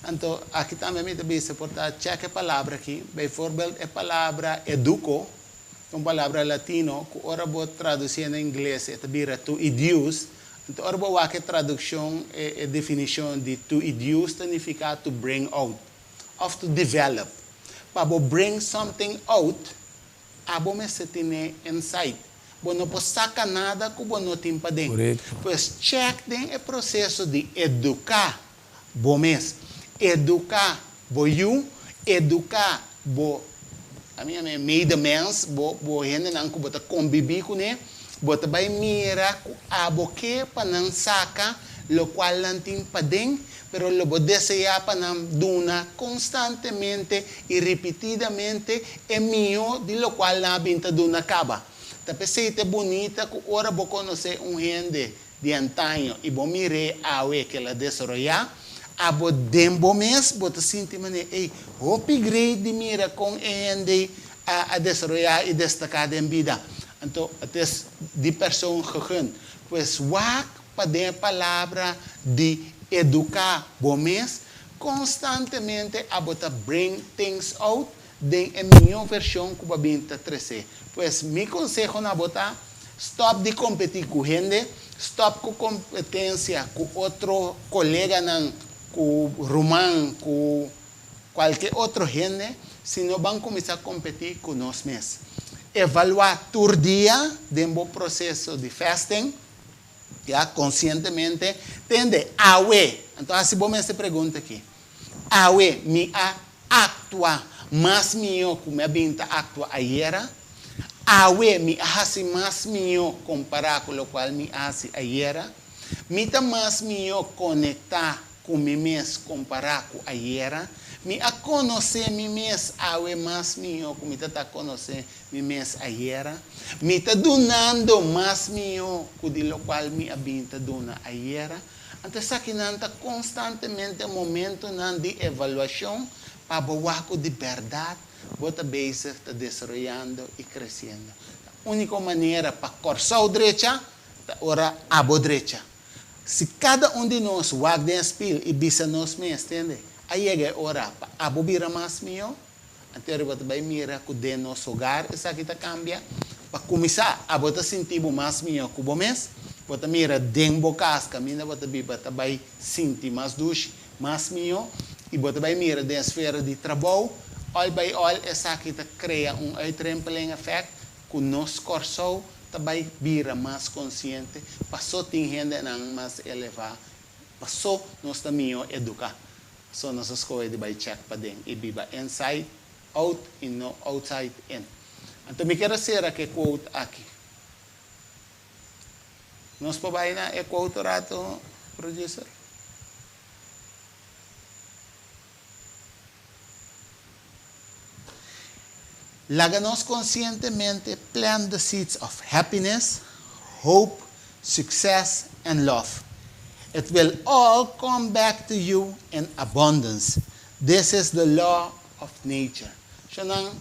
Speaker 1: Então, aqui também me também se portar check a palavra aqui, por exemplo, a palavra educo, uma palavra latino que ora vou traduzir em inglês, é tabira to educe. Então, ora que tradução é definição de to educe significa to bring out, of to develop. Para bring something out, abo me se tem inside. Bo não pode sacar nada que bo não tem para dentro. Pois check tem o processo de educar, bo mes, educar, bo you, educar, bo a minha made mens, bo gente não que bota conviver com ele. Bota vai mira a boque para não saca, lo qual não tem para dentro, pero lo bo deseja para não duna constantemente e repetidamente é mio, de lo qual não binta duna acaba. Tapi seite bonita que ora bo conhecer gente de antaño e bo mire awe que la desarrolla, a bo dembo mes, bota sinti mane, ei, hopi grade de mira com gente a desarrollar e destacar em vida. Então, até de pessoa gegaan. Pois, wak para a palavra de educar, bomes, constantemente a botar bring things out, de a minha versão que vai vir a trazer. Pois, meu conselho na botar, stop de competir com gente, stop com competência com outro colega, com romano, com qualquer outro gente, senão vamos começar a competir com nós mesmos. Evaluar todo dia dentro do processo de fasting, já conscientemente, tende awe. Então, assim, vamos se pergunta aqui. Awe, me atua mais meu como a binta atua ayer. Awe, me hace mais meu comparar com o qual me hace ayer. Me tá mais meu conectar com mim mesmo comparar com ayer. Me a conhecer mim mesmo, awe mais meu, como me está conhecer mim mesmo ayer. Me está donando mais meu, de lo qual me abinta dona ayer. Então, aqui não está constantemente momento de avaliação para o de verdade, bota base está desenvolvendo e crescendo. A única maneira para cortar a direita, ora a direita. Se cada de nós wag den spil e bisa nós mesmos, entende? Aí é hora para abobira mais meu, até eu vou mira que de nosso hogar, isso aqui está cambia, para começar a botar sentir mais meu que o mês, bota mira dentro da casa, caminha bota vai sentir mais duche, mais meu, e bota mira da esfera de trabalho, all by all, essa aqui cria uitrempeling effect, que nos corso também vira mais consciente, passou tem gente mais elevada, passou nós também educar. So, nós escolhemos de check para dentro, e viva inside, out, e no outside, in. Então, me quero dizer que quote aqui. Nós podemos na quote rato, producer? Láganos conscientemente plant the seeds of happiness, hope, success, and love. It will all come back to you in abundance. This is the law of nature. So, nang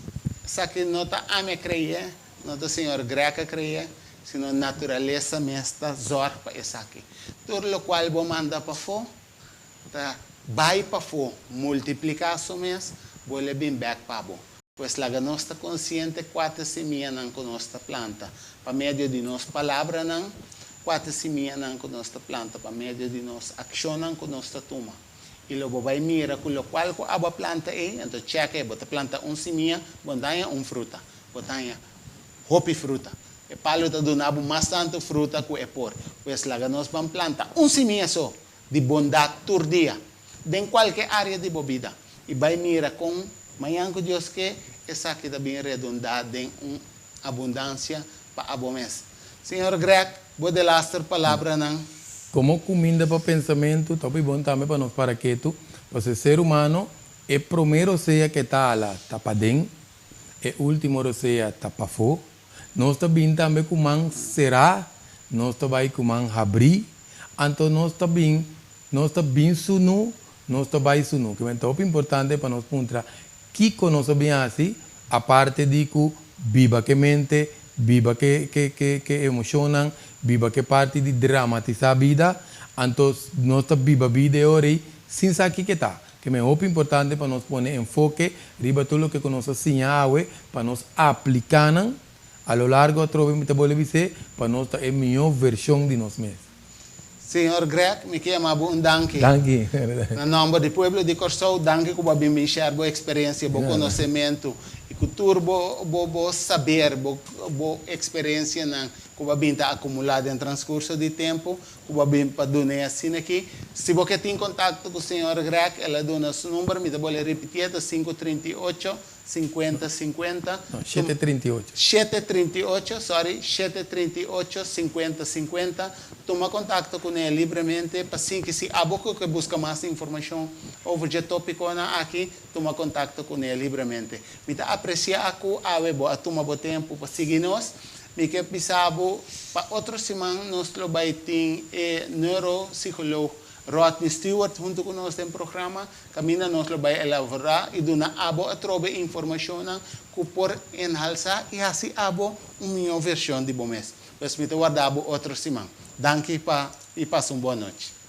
Speaker 1: sa akin nota ame kreye, nota Senhor Greca kreye, sino naturaleza mesta zor pa isaki. Tur lo cual bo manda pa fo, ta bay pa fo, multiplicaso mes, bole bin back pa bo. Pues la nossa consciente quatro semia nan con nossa planta, pa medio di nos palabra nan quatro semia nan con nossa planta, pa medio di nos action nan con nossa tuma. E lo vai mira con lo qual ko aba planta então checa bota planta semia, botanya fruta, botanya hopi fruta. E palo ta donabo mais tanto fruta que é por. Pues la nos van planta semia só de bondade tur dia, em qualquer área de bebida. E vai mira com manhã com Deus que essa aqui está bem redundada em abundância para o mês. Senhor Greg, vou de lastre palavra não.
Speaker 2: Como comida para pensamento, também bom também para nós para que tu, para ser humano, é primeiro seja que está lá, está para dentro, é último seja está para fora. Nós também como será, nós também como abrir, então nós também sunu, nós também sunu. Que é muito importante para nós encontrar que conosco bem assim, a parte de que viva que mente, viva que emocionam, viva que parte de dramatizar a vida, então nós viva a vida hoje sem saber que está. Que é muito importante para nós poner enfoque, riba tudo o que conosco sinal, para nós aplicar a lo largo de dizer, para nós ter a melhor versão de nós mesmos.
Speaker 1: Senhor Greg, me chama um danke.
Speaker 2: Danke.
Speaker 1: No nome do povo de Corsou, danke por me share boa experiência, bom conhecimento, e cultura, bom saber, boa experiência que vai estar acumulada em transcurso de tempo, que vai vir para donar assim aqui. Se você tem contato com o Senhor Greg, ela dona seu número, me vou repetir, 538 50 50.
Speaker 2: No, 738.
Speaker 1: 738, sorry, 738 50 50. Toma contato com ele livremente, para assim que se há pouco que busca mais informação over o tópico aqui, toma contato com ele livremente. Me tá aprecia a toma o tempo para seguir nós. Me que pisabo para outra semana nós vai ter neuropsicólogo Rodney Stewart junto com nós no programa, camina nós vai elaborar e dona abo a trobe informação que por enalçar e assim abo uma melhor versão de bom mês. Pues me te guardabo outra semana. Danke e passa uma boa noite.